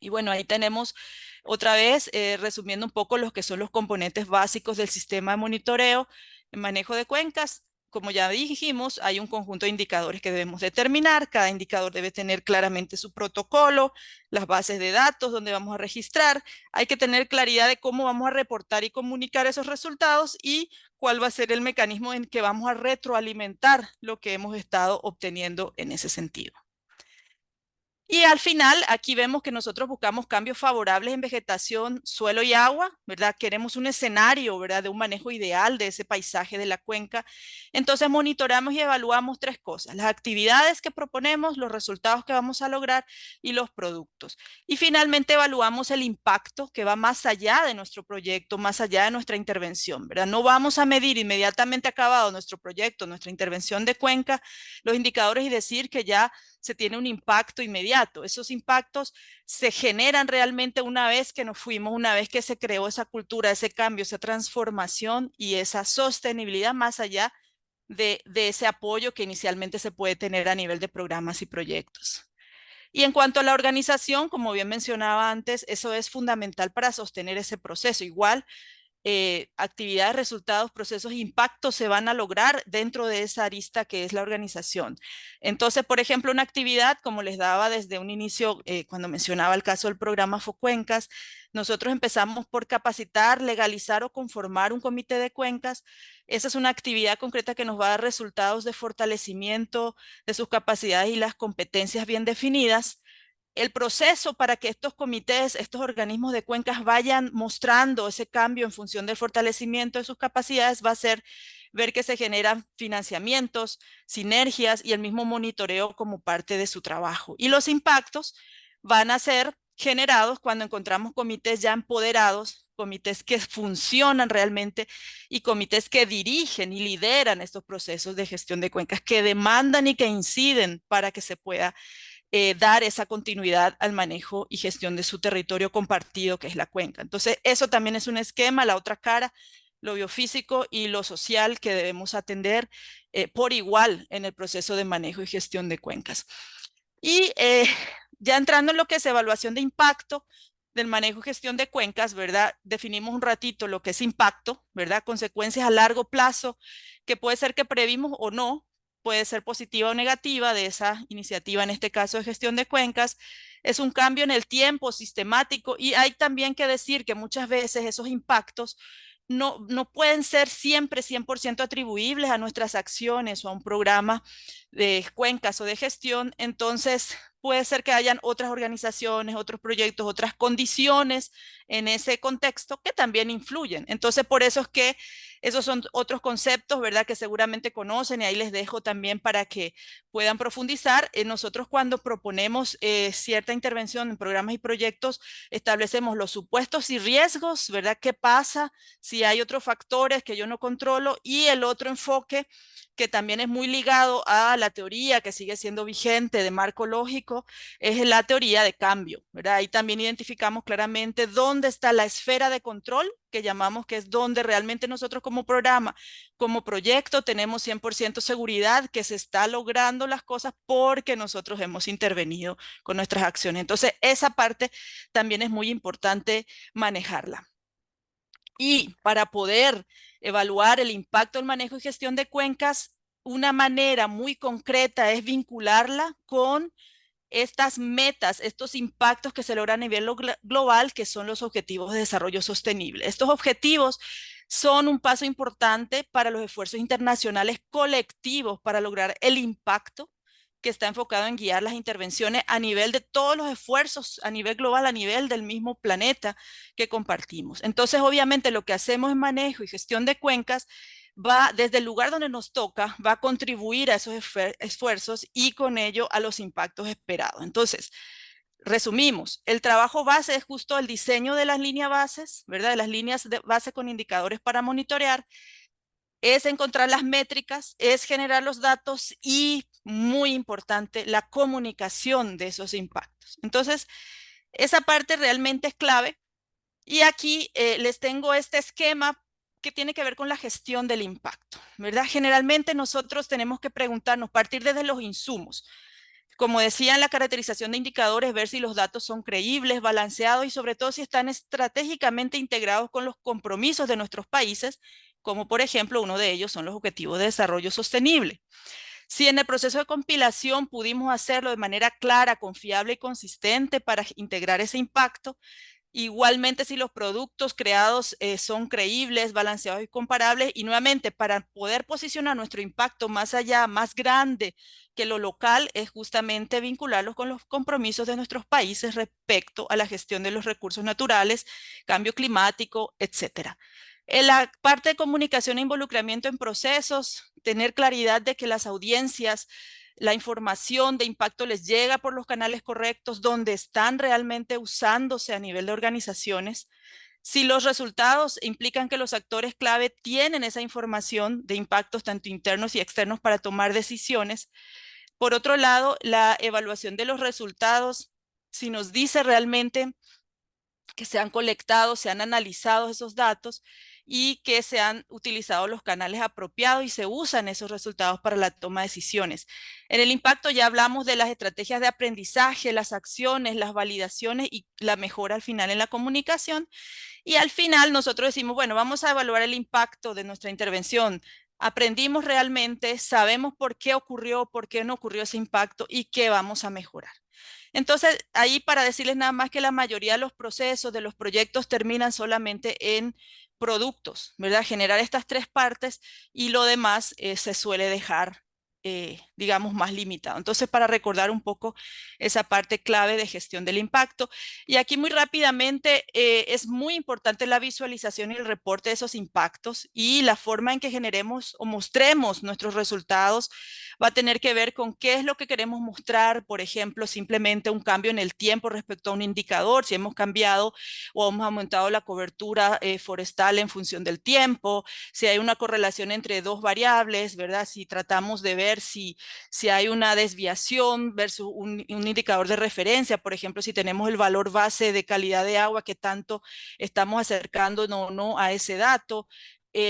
Y bueno, ahí tenemos otra vez, resumiendo un poco los que son los componentes básicos del sistema de monitoreo en manejo de cuencas. Como ya dijimos, hay un conjunto de indicadores que debemos determinar. Cada indicador debe tener claramente su protocolo, las bases de datos donde vamos a registrar. Hay que tener claridad de cómo vamos a reportar y comunicar esos resultados, y cuál va a ser el mecanismo en que vamos a retroalimentar lo que hemos estado obteniendo en ese sentido. Y al final, aquí vemos que nosotros buscamos cambios favorables en vegetación, suelo y agua, ¿verdad? Queremos un escenario, ¿verdad? De un manejo ideal de ese paisaje de la cuenca. Entonces monitoramos y evaluamos tres cosas: las actividades que proponemos, los resultados que vamos a lograr y los productos. Y finalmente evaluamos el impacto, que va más allá de nuestro proyecto, más allá de nuestra intervención, ¿verdad? No vamos a medir inmediatamente acabado nuestro proyecto, nuestra intervención de cuenca, los indicadores, y decir que ya se tiene un impacto inmediato. Esos impactos se generan realmente una vez que nos fuimos, una vez que se creó esa cultura, ese cambio, esa transformación y esa sostenibilidad más allá de ese apoyo que inicialmente se puede tener a nivel de programas y proyectos. Y en cuanto a la organización, como bien mencionaba antes, eso es fundamental para sostener ese proceso. Igual, actividades, resultados, procesos, impactos se van a lograr dentro de esa arista que es la organización. Entonces, por ejemplo, una actividad, como les daba desde un inicio, cuando mencionaba el caso del programa FOCuencas, nosotros empezamos por capacitar, legalizar o conformar un comité de cuencas. Esa es una actividad concreta que nos va a dar resultados de fortalecimiento de sus capacidades y las competencias bien definidas. El proceso para que estos comités, estos organismos de cuencas vayan mostrando ese cambio en función del fortalecimiento de sus capacidades va a ser ver que se generan financiamientos, sinergias y el mismo monitoreo como parte de su trabajo. Y los impactos van a ser generados cuando encontramos comités ya empoderados, comités que funcionan realmente y comités que dirigen y lideran estos procesos de gestión de cuencas, que demandan y que inciden para que se pueda dar esa continuidad al manejo y gestión de su territorio compartido, que es la cuenca. Entonces, eso también es un esquema, la otra cara, lo biofísico y lo social que debemos atender por igual en el proceso de manejo y gestión de cuencas. Y ya entrando en lo que es evaluación de impacto del manejo y gestión de cuencas, ¿verdad? Definimos un ratito lo que es impacto, ¿verdad? Consecuencias a largo plazo, que puede ser que previmos o no, puede ser positiva o negativa de esa iniciativa, en este caso de gestión de cuencas. Es un cambio en el tiempo sistemático y hay también que decir que muchas veces esos impactos no pueden ser siempre 100% atribuibles a nuestras acciones o a un programa de cuencas o de gestión. Entonces, puede ser que hayan otras organizaciones, otros proyectos, otras condiciones en ese contexto que también influyen. Entonces, por eso es que esos son otros conceptos, ¿verdad? Que seguramente conocen y ahí les dejo también para que puedan profundizar. Nosotros cuando proponemos cierta intervención en programas y proyectos, establecemos los supuestos y riesgos, ¿verdad? ¿Qué pasa si hay otros factores que yo no controlo? Y el otro enfoque que también es muy ligado a la teoría que sigue siendo vigente de marco lógico, es la teoría de cambio, ¿verdad? Ahí también identificamos claramente dónde está la esfera de control, que llamamos que es donde realmente nosotros como programa, como proyecto, tenemos 100% seguridad que se está logrando las cosas porque nosotros hemos intervenido con nuestras acciones. Entonces, esa parte también es muy importante manejarla. Y para poder evaluar el impacto del manejo y gestión de cuencas, una manera muy concreta es vincularla con estas metas, estos impactos que se logran a nivel global, que son los objetivos de desarrollo sostenible. Estos objetivos son un paso importante para los esfuerzos internacionales colectivos para lograr el impacto que está enfocado en guiar las intervenciones a nivel de todos los esfuerzos, a nivel global, a nivel del mismo planeta que compartimos. Entonces, obviamente, lo que hacemos en manejo y gestión de cuencas va desde el lugar donde nos toca, va a contribuir a esos esfuerzos y con ello a los impactos esperados. Entonces, resumimos, el trabajo base es justo el diseño de las líneas bases, ¿verdad? De las líneas de base con indicadores para monitorear, es encontrar las métricas, es generar los datos y, muy importante, la comunicación de esos impactos. Entonces, esa parte realmente es clave. Y aquí les tengo este esquema que tiene que ver con la gestión del impacto, ¿verdad? Generalmente nosotros tenemos que preguntarnos, partir desde los insumos. Como decía en la caracterización de indicadores, ver si los datos son creíbles, balanceados y sobre todo si están estratégicamente integrados con los compromisos de nuestros países, como por ejemplo uno de ellos son los Objetivos de Desarrollo Sostenible. Si en el proceso de compilación pudimos hacerlo de manera clara, confiable y consistente para integrar ese impacto, igualmente si los productos creados son creíbles, balanceados y comparables, y nuevamente para poder posicionar nuestro impacto más allá, más grande que lo local, es justamente vincularlos con los compromisos de nuestros países respecto a la gestión de los recursos naturales, cambio climático, etcétera. En la parte de comunicación e involucramiento en procesos, tener claridad de que las audiencias, la información de impacto les llega por los canales correctos, donde están realmente usándose a nivel de organizaciones. Si los resultados implican que los actores clave tienen esa información de impactos tanto internos y externos para tomar decisiones. Por otro lado, la evaluación de los resultados, si nos dice realmente que se han colectado, se han analizado esos datos y que se han utilizado los canales apropiados y se usan esos resultados para la toma de decisiones. En el impacto ya hablamos de las estrategias de aprendizaje, las acciones, las validaciones y la mejora al final en la comunicación. Y al final nosotros decimos, bueno, vamos a evaluar el impacto de nuestra intervención. Aprendimos realmente, sabemos por qué ocurrió, por qué no ocurrió ese impacto y qué vamos a mejorar. Entonces, ahí para decirles nada más que la mayoría de los procesos, de los proyectos terminan solamente en productos, ¿verdad? Generar estas tres partes y lo demás se suele dejar, digamos, más limitado. Entonces, para recordar un poco esa parte clave de gestión del impacto. Y aquí muy rápidamente es muy importante la visualización y el reporte de esos impactos y la forma en que generemos o mostremos nuestros resultados va a tener que ver con qué es lo que queremos mostrar, por ejemplo, simplemente un cambio en el tiempo respecto a un indicador, si hemos cambiado o hemos aumentado la cobertura forestal en función del tiempo, si hay una correlación entre dos variables, ¿verdad? Si tratamos de ver si hay una desviación versus un indicador de referencia, por ejemplo, si tenemos el valor base de calidad de agua, que tanto estamos acercándonos o no a ese dato,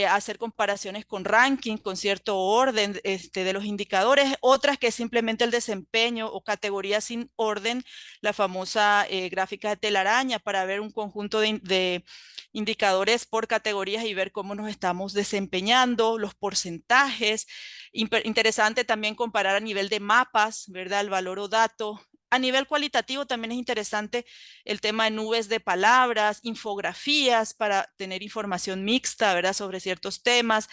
hacer comparaciones con ranking, con cierto orden de los indicadores, otras que es simplemente el desempeño o categoría sin orden, la famosa gráfica de telaraña para ver un conjunto de indicadores por categorías y ver cómo nos estamos desempeñando, los porcentajes. Interesante también comparar a nivel de mapas, ¿verdad? El valor o dato. A nivel cualitativo también es interesante el tema de nubes de palabras, infografías para tener información mixta, ¿verdad? Sobre ciertos temas,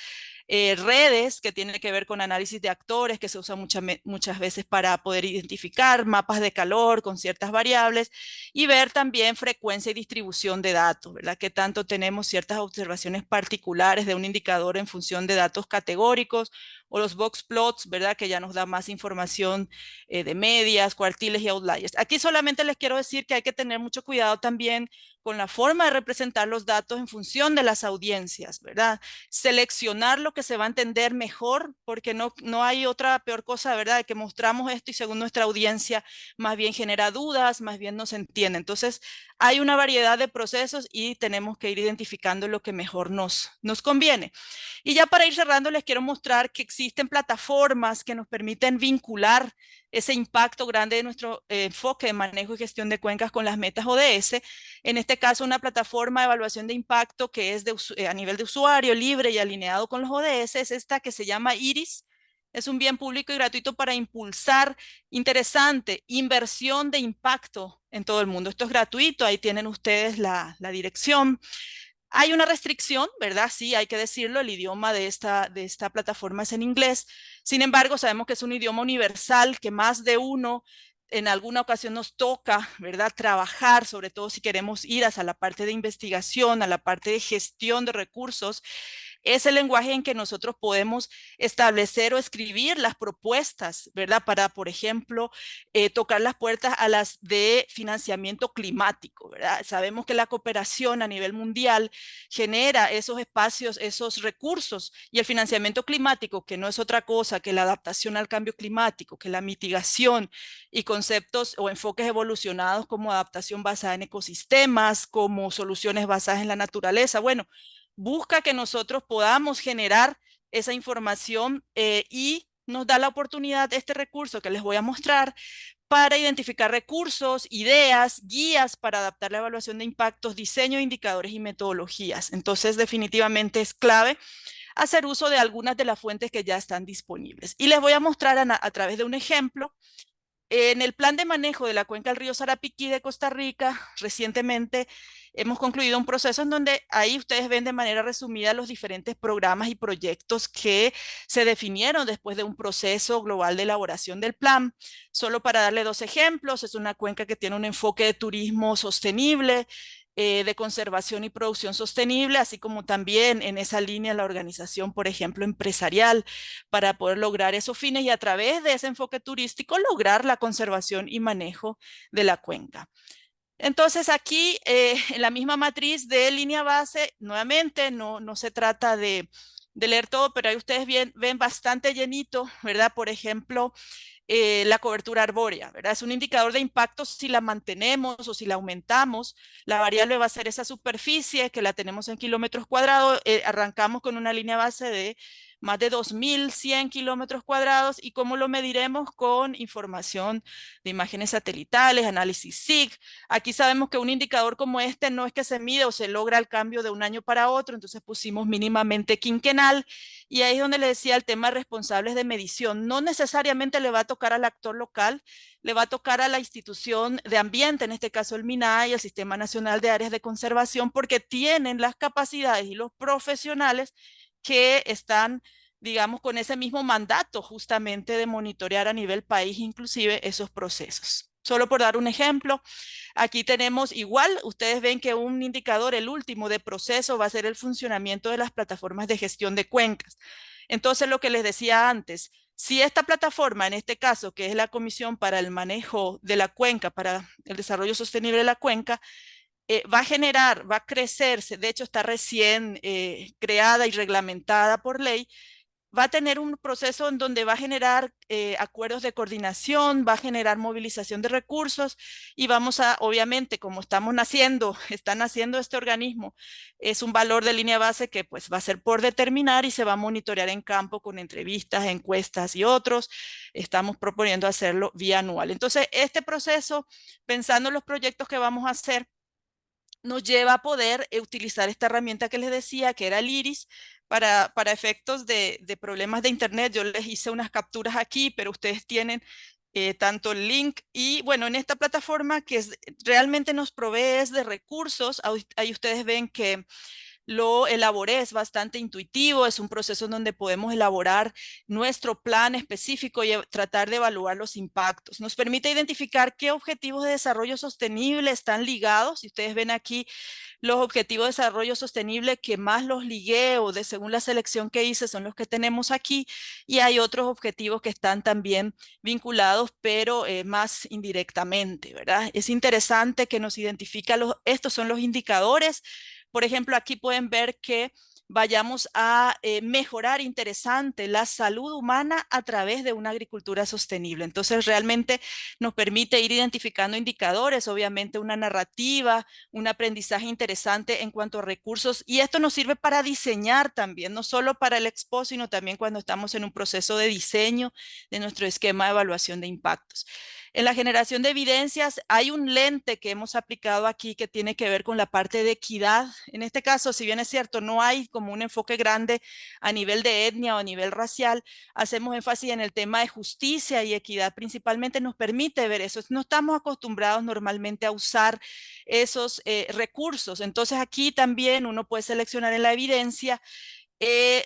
redes que tienen que ver con análisis de actores que se usa muchas veces para poder identificar mapas de calor con ciertas variables y ver también frecuencia y distribución de datos, ¿verdad? Que tanto tenemos ciertas observaciones particulares de un indicador en función de datos categóricos o los box plots, ¿verdad? Que ya nos da más información de medias, cuartiles y outliers. Aquí solamente les quiero decir que hay que tener mucho cuidado también con la forma de representar los datos en función de las audiencias, ¿verdad? Seleccionar lo que se va a entender mejor, porque no hay otra peor cosa, ¿verdad? De que mostramos esto y según nuestra audiencia más bien genera dudas, más bien no se entiende. Entonces, hay una variedad de procesos y tenemos que ir identificando lo que mejor nos conviene. Y ya para ir cerrando, les quiero mostrar que existen plataformas que nos permiten vincular ese impacto grande de nuestro enfoque de manejo y gestión de cuencas con las metas ODS. En este caso, una plataforma de evaluación de impacto que es a nivel de usuario, libre y alineado con los ODS, es esta que se llama IRIS. Es un bien público y gratuito para impulsar, interesante, inversión de impacto en todo el mundo. Esto es gratuito, ahí tienen ustedes la dirección. Hay una restricción, ¿verdad? Sí, hay que decirlo, el idioma de esta plataforma es en inglés. Sin embargo, sabemos que es un idioma universal, que más de uno en alguna ocasión nos toca, ¿verdad? Trabajar, sobre todo si queremos ir hacia la parte de investigación, a la parte de gestión de recursos. Es el lenguaje en que nosotros podemos establecer o escribir las propuestas, ¿verdad? Para, por ejemplo, tocar las puertas a las de financiamiento climático, ¿verdad? Sabemos que la cooperación a nivel mundial genera esos espacios, esos recursos y el financiamiento climático, que no es otra cosa que la adaptación al cambio climático, que la mitigación y conceptos o enfoques evolucionados como adaptación basada en ecosistemas, como soluciones basadas en la naturaleza. Bueno, busca que nosotros podamos generar esa información y nos da la oportunidad este recurso que les voy a mostrar para identificar recursos, ideas, guías para adaptar la evaluación de impactos, diseño de indicadores y metodologías. Entonces, definitivamente es clave hacer uso de algunas de las fuentes que ya están disponibles. Y les voy a mostrar a través de un ejemplo. En el plan de manejo de la cuenca del río Sarapiquí de Costa Rica, recientemente hemos concluido un proceso en donde ahí ustedes ven de manera resumida los diferentes programas y proyectos que se definieron después de un proceso global de elaboración del plan. Solo para darle dos ejemplos, es una cuenca que tiene un enfoque de turismo sostenible, de conservación y producción sostenible, así como también en esa línea la organización, por ejemplo, empresarial, para poder lograr esos fines y a través de ese enfoque turístico lograr la conservación y manejo de la cuenca. Entonces aquí en la misma matriz de línea base, nuevamente no se trata de leer todo, pero ahí ustedes ven bastante llenito, ¿verdad? Por ejemplo, la cobertura arbórea, ¿verdad? Es un indicador de impacto si la mantenemos o si la aumentamos. La variable va a ser esa superficie que la tenemos en kilómetros cuadrados. Arrancamos con una línea base de más de 2.100 kilómetros cuadrados. ¿Y cómo lo mediremos? Con información de imágenes satelitales, análisis SIG. Aquí sabemos que un indicador como este no es que se mide o se logra el cambio de un año para otro, entonces pusimos mínimamente quinquenal. Y ahí es donde le decía el tema de responsables de medición. No necesariamente le va a tocar al actor local, le va a tocar a la institución de ambiente, en este caso el MINAI y el Sistema Nacional de Áreas de Conservación, porque tienen las capacidades y los profesionales que están, digamos, con ese mismo mandato justamente de monitorear a nivel país inclusive esos procesos. Solo por dar un ejemplo, aquí tenemos igual, ustedes ven que un indicador, el último de proceso, va a ser el funcionamiento de las plataformas de gestión de cuencas. Entonces, lo que les decía antes, si esta plataforma, en este caso, que es la Comisión para el Manejo de la Cuenca, para el Desarrollo Sostenible de la Cuenca, va a generar, va a crecerse, de hecho está recién creada y reglamentada por ley, va a tener un proceso en donde va a generar acuerdos de coordinación, va a generar movilización de recursos y vamos a, obviamente, como estamos naciendo, está naciendo este organismo, es un valor de línea base que pues va a ser por determinar y se va a monitorear en campo con entrevistas, encuestas y otros. Estamos proponiendo hacerlo vía anual. Entonces, este proceso, pensando en los proyectos que vamos a hacer, nos lleva a poder utilizar esta herramienta que les decía, que era el IRIS, para efectos de problemas de Internet. Yo les hice unas capturas aquí, pero ustedes tienen tanto el link y bueno, en esta plataforma que realmente nos provee de recursos, ahí ustedes ven que lo elaboré, es bastante intuitivo, es un proceso en donde podemos elaborar nuestro plan específico y tratar de evaluar los impactos. Nos permite identificar qué objetivos de desarrollo sostenible están ligados. Si ustedes ven aquí los objetivos de desarrollo sostenible que más los ligué o según la selección que hice son los que tenemos aquí y hay otros objetivos que están también vinculados pero más indirectamente, ¿verdad? Es interesante que nos identifica, estos son los indicadores. Por ejemplo, aquí pueden ver que vayamos a mejorar interesante la salud humana a través de una agricultura sostenible. Entonces, realmente nos permite ir identificando indicadores, obviamente una narrativa, un aprendizaje interesante en cuanto a recursos, y esto nos sirve para diseñar también, no solo para el expo, sino también cuando estamos en un proceso de diseño de nuestro esquema de evaluación de impactos. En la generación de evidencias hay un lente que hemos aplicado aquí que tiene que ver con la parte de equidad. En este caso, si bien es cierto, no hay como un enfoque grande a nivel de etnia o a nivel racial, hacemos énfasis en el tema de justicia y equidad. Principalmente nos permite ver eso. No estamos acostumbrados normalmente a usar esos recursos. Entonces aquí también uno puede seleccionar en la evidencia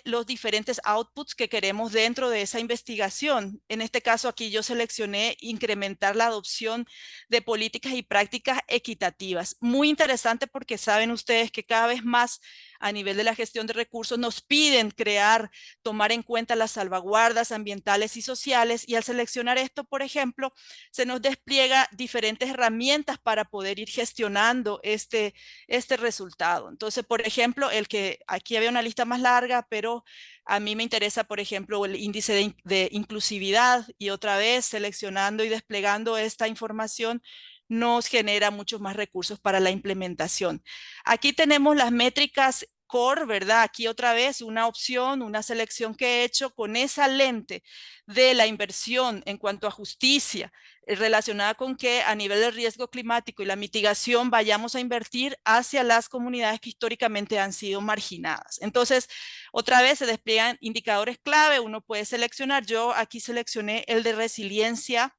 los diferentes outputs que queremos dentro de esa investigación. En este caso aquí yo seleccioné incrementar la adopción de políticas y prácticas equitativas. Muy interesante porque saben ustedes que cada vez más a nivel de la gestión de recursos nos piden crear, tomar en cuenta las salvaguardas ambientales y sociales y al seleccionar esto, por ejemplo, se nos despliega diferentes herramientas para poder ir gestionando este resultado. Entonces, por ejemplo, el que aquí había una lista más larga, pero a mí me interesa, por ejemplo, el índice de inclusividad y otra vez seleccionando y desplegando esta información nos genera muchos más recursos para la implementación. Aquí tenemos las métricas core, ¿verdad? Aquí otra vez una opción, una selección que he hecho con esa lente de la inversión en cuanto a justicia, relacionada con que a nivel de riesgo climático y la mitigación vayamos a invertir hacia las comunidades que históricamente han sido marginadas. Entonces, otra vez se despliegan indicadores clave, uno puede seleccionar, yo aquí seleccioné el de resiliencia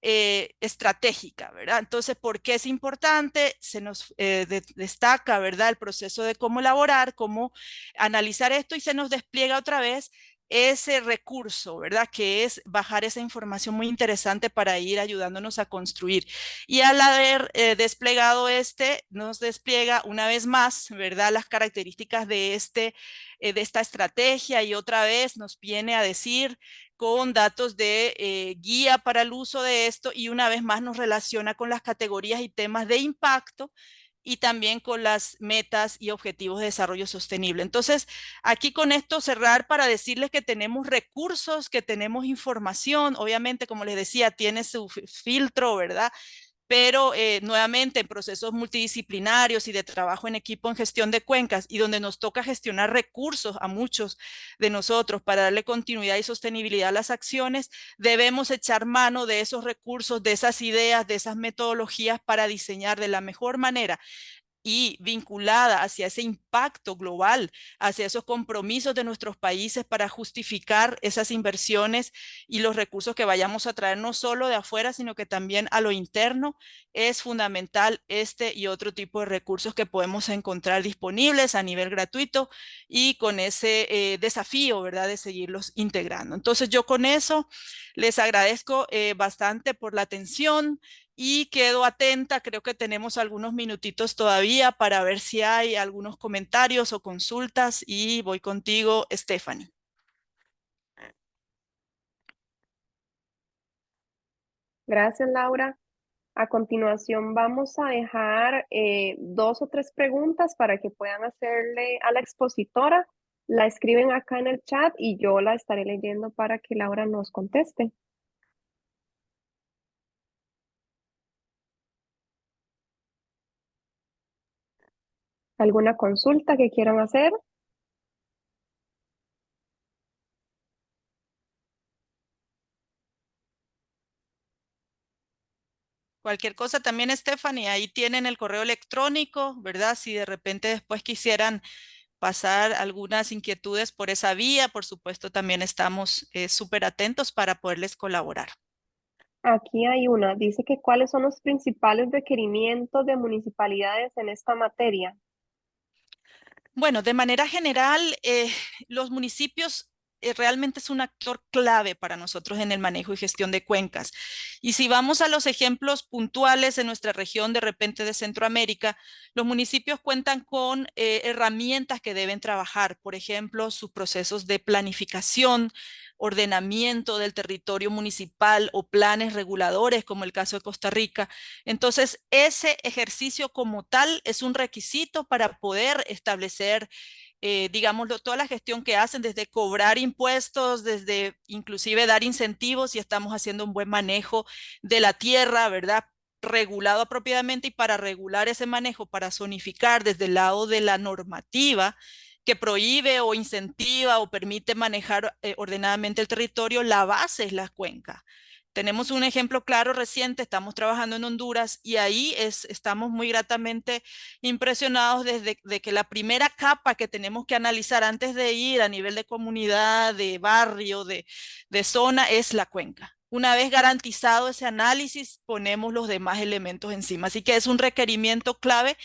estratégica, ¿verdad? Entonces, ¿por qué es importante? Se nos destaca, ¿verdad? El proceso de cómo elaborar, cómo analizar esto y se nos despliega otra vez ese recurso, ¿verdad? Que es bajar esa información muy interesante para ir ayudándonos a construir. Y al haber desplegado nos despliega una vez más, ¿verdad? Las características de esta estrategia y otra vez nos viene a decir con datos de guía para el uso de esto y una vez más nos relaciona con las categorías y temas de impacto y también con las metas y objetivos de desarrollo sostenible. Entonces, aquí con esto cerrar para decirles que tenemos recursos, que tenemos información, obviamente, como les decía, tiene su filtro, ¿verdad? Pero nuevamente en procesos multidisciplinarios y de trabajo en equipo en gestión de cuencas y donde nos toca gestionar recursos a muchos de nosotros para darle continuidad y sostenibilidad a las acciones, debemos echar mano de esos recursos, de esas ideas, de esas metodologías para diseñar de la mejor manera y vinculada hacia ese impacto global, hacia esos compromisos de nuestros países para justificar esas inversiones y los recursos que vayamos a traer no solo de afuera, sino que también a lo interno, es fundamental este y otro tipo de recursos que podemos encontrar disponibles a nivel gratuito y con ese desafío, ¿verdad?, de seguirlos integrando. Entonces yo con eso les agradezco bastante por la atención y quedo atenta, creo que tenemos algunos minutitos todavía para ver si hay algunos comentarios o consultas y voy contigo, Stephanie. Gracias, Laura. A continuación vamos a dejar 2 o 3 preguntas para que puedan hacerle a la expositora. La escriben acá en el chat y yo la estaré leyendo para que Laura nos conteste. ¿Alguna consulta que quieran hacer? Cualquier cosa también, Stephanie, ahí tienen el correo electrónico, ¿verdad? Si de repente después quisieran pasar algunas inquietudes por esa vía, por supuesto, también estamos súper atentos para poderles colaborar. Aquí hay una. Dice que cuáles son los principales requerimientos de municipalidades en esta materia. Bueno, de manera general, los municipios realmente es un actor clave para nosotros en el manejo y gestión de cuencas. Y si vamos a los ejemplos puntuales en nuestra región, de repente de Centroamérica, los municipios cuentan con herramientas que deben trabajar, por ejemplo, sus procesos de planificación, ordenamiento del territorio municipal o planes reguladores, como el caso de Costa Rica. Entonces, ese ejercicio como tal es un requisito para poder establecer, digámoslo, toda la gestión que hacen, desde cobrar impuestos, desde inclusive dar incentivos si estamos haciendo un buen manejo de la tierra, ¿verdad? Regulado apropiadamente y para regular ese manejo, para zonificar desde el lado de la normativa que prohíbe o incentiva o permite manejar ordenadamente el territorio, la base es la cuenca. Tenemos un ejemplo claro reciente, estamos trabajando en Honduras y ahí estamos muy gratamente impresionados desde de que la primera capa que tenemos que analizar antes de ir a nivel de comunidad, de barrio, de zona, es la cuenca. Una vez garantizado ese análisis, ponemos los demás elementos encima. Así que es un requerimiento clave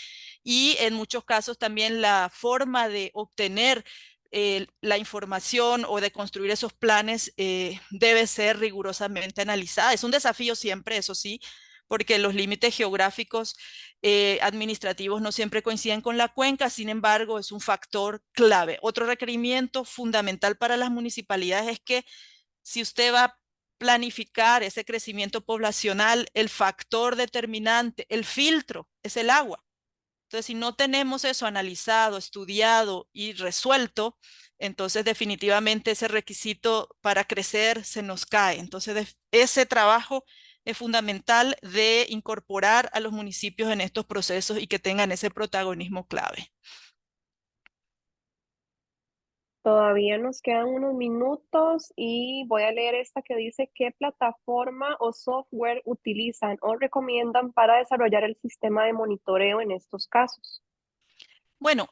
y en muchos casos también la forma de obtener la información o de construir esos planes debe ser rigurosamente analizada. Es un desafío siempre, eso sí, porque los límites geográficos administrativos no siempre coinciden con la cuenca, sin embargo, es un factor clave. Otro requerimiento fundamental para las municipalidades es que si usted va a planificar ese crecimiento poblacional, el factor determinante, el filtro, es el agua. Entonces, si no tenemos eso analizado, estudiado y resuelto, entonces definitivamente ese requisito para crecer se nos cae. Entonces, ese trabajo es fundamental de incorporar a los municipios en estos procesos y que tengan ese protagonismo clave. Todavía nos quedan unos minutos y voy a leer esta que dice qué plataforma o software utilizan o recomiendan para desarrollar el sistema de monitoreo en estos casos. Bueno,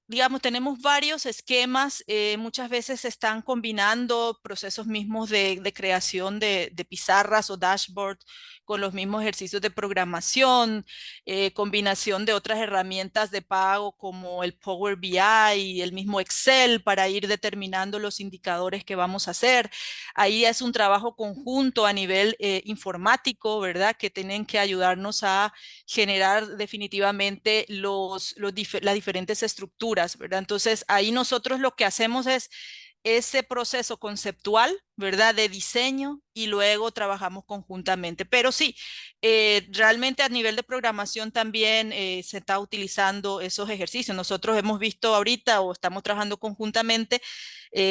digamos, tenemos varios esquemas, muchas veces se están combinando procesos mismos de creación de pizarras o dashboard con los mismos ejercicios de programación, combinación de otras herramientas de pago como el Power BI y el mismo Excel para ir determinando los indicadores que vamos a hacer. Ahí es un trabajo conjunto a nivel informático, ¿verdad? Que tienen que ayudarnos a generar definitivamente las diferentes estructuras, ¿verdad? Entonces, ahí nosotros lo que hacemos es ese proceso conceptual, ¿verdad? De diseño y luego trabajamos conjuntamente. Pero sí, realmente a nivel de programación también se está utilizando esos ejercicios. Nosotros hemos visto ahorita o estamos trabajando conjuntamente.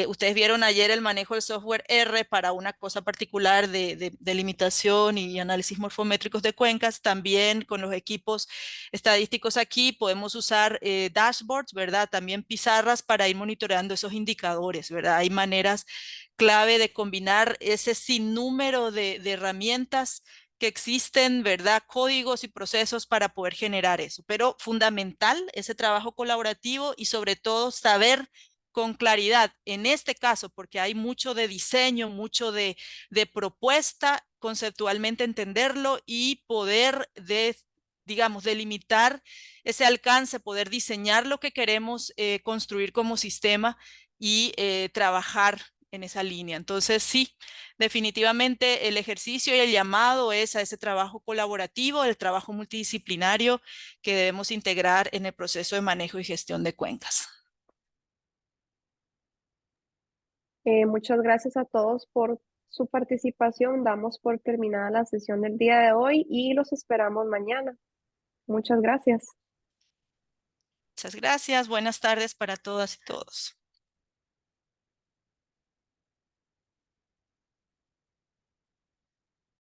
Ustedes vieron ayer el manejo del software R para una cosa particular de limitación y análisis morfométricos de cuencas. También con los equipos estadísticos aquí podemos usar dashboards, ¿verdad? También pizarras para ir monitoreando esos indicadores, ¿verdad? Hay maneras clave de combinar ese sinnúmero de herramientas que existen, ¿verdad? Códigos y procesos para poder generar eso. Pero fundamental ese trabajo colaborativo y sobre todo saber con claridad, en este caso, porque hay mucho de diseño, mucho de propuesta, conceptualmente entenderlo y poder digamos, delimitar ese alcance, poder diseñar lo que queremos construir como sistema y trabajar en esa línea. Entonces, sí, definitivamente el ejercicio y el llamado es a ese trabajo colaborativo, el trabajo multidisciplinario que debemos integrar en el proceso de manejo y gestión de cuencas. Muchas gracias a todos por su participación. Damos por terminada la sesión del día de hoy y los esperamos mañana. Muchas gracias. Muchas gracias. Buenas tardes para todas y todos.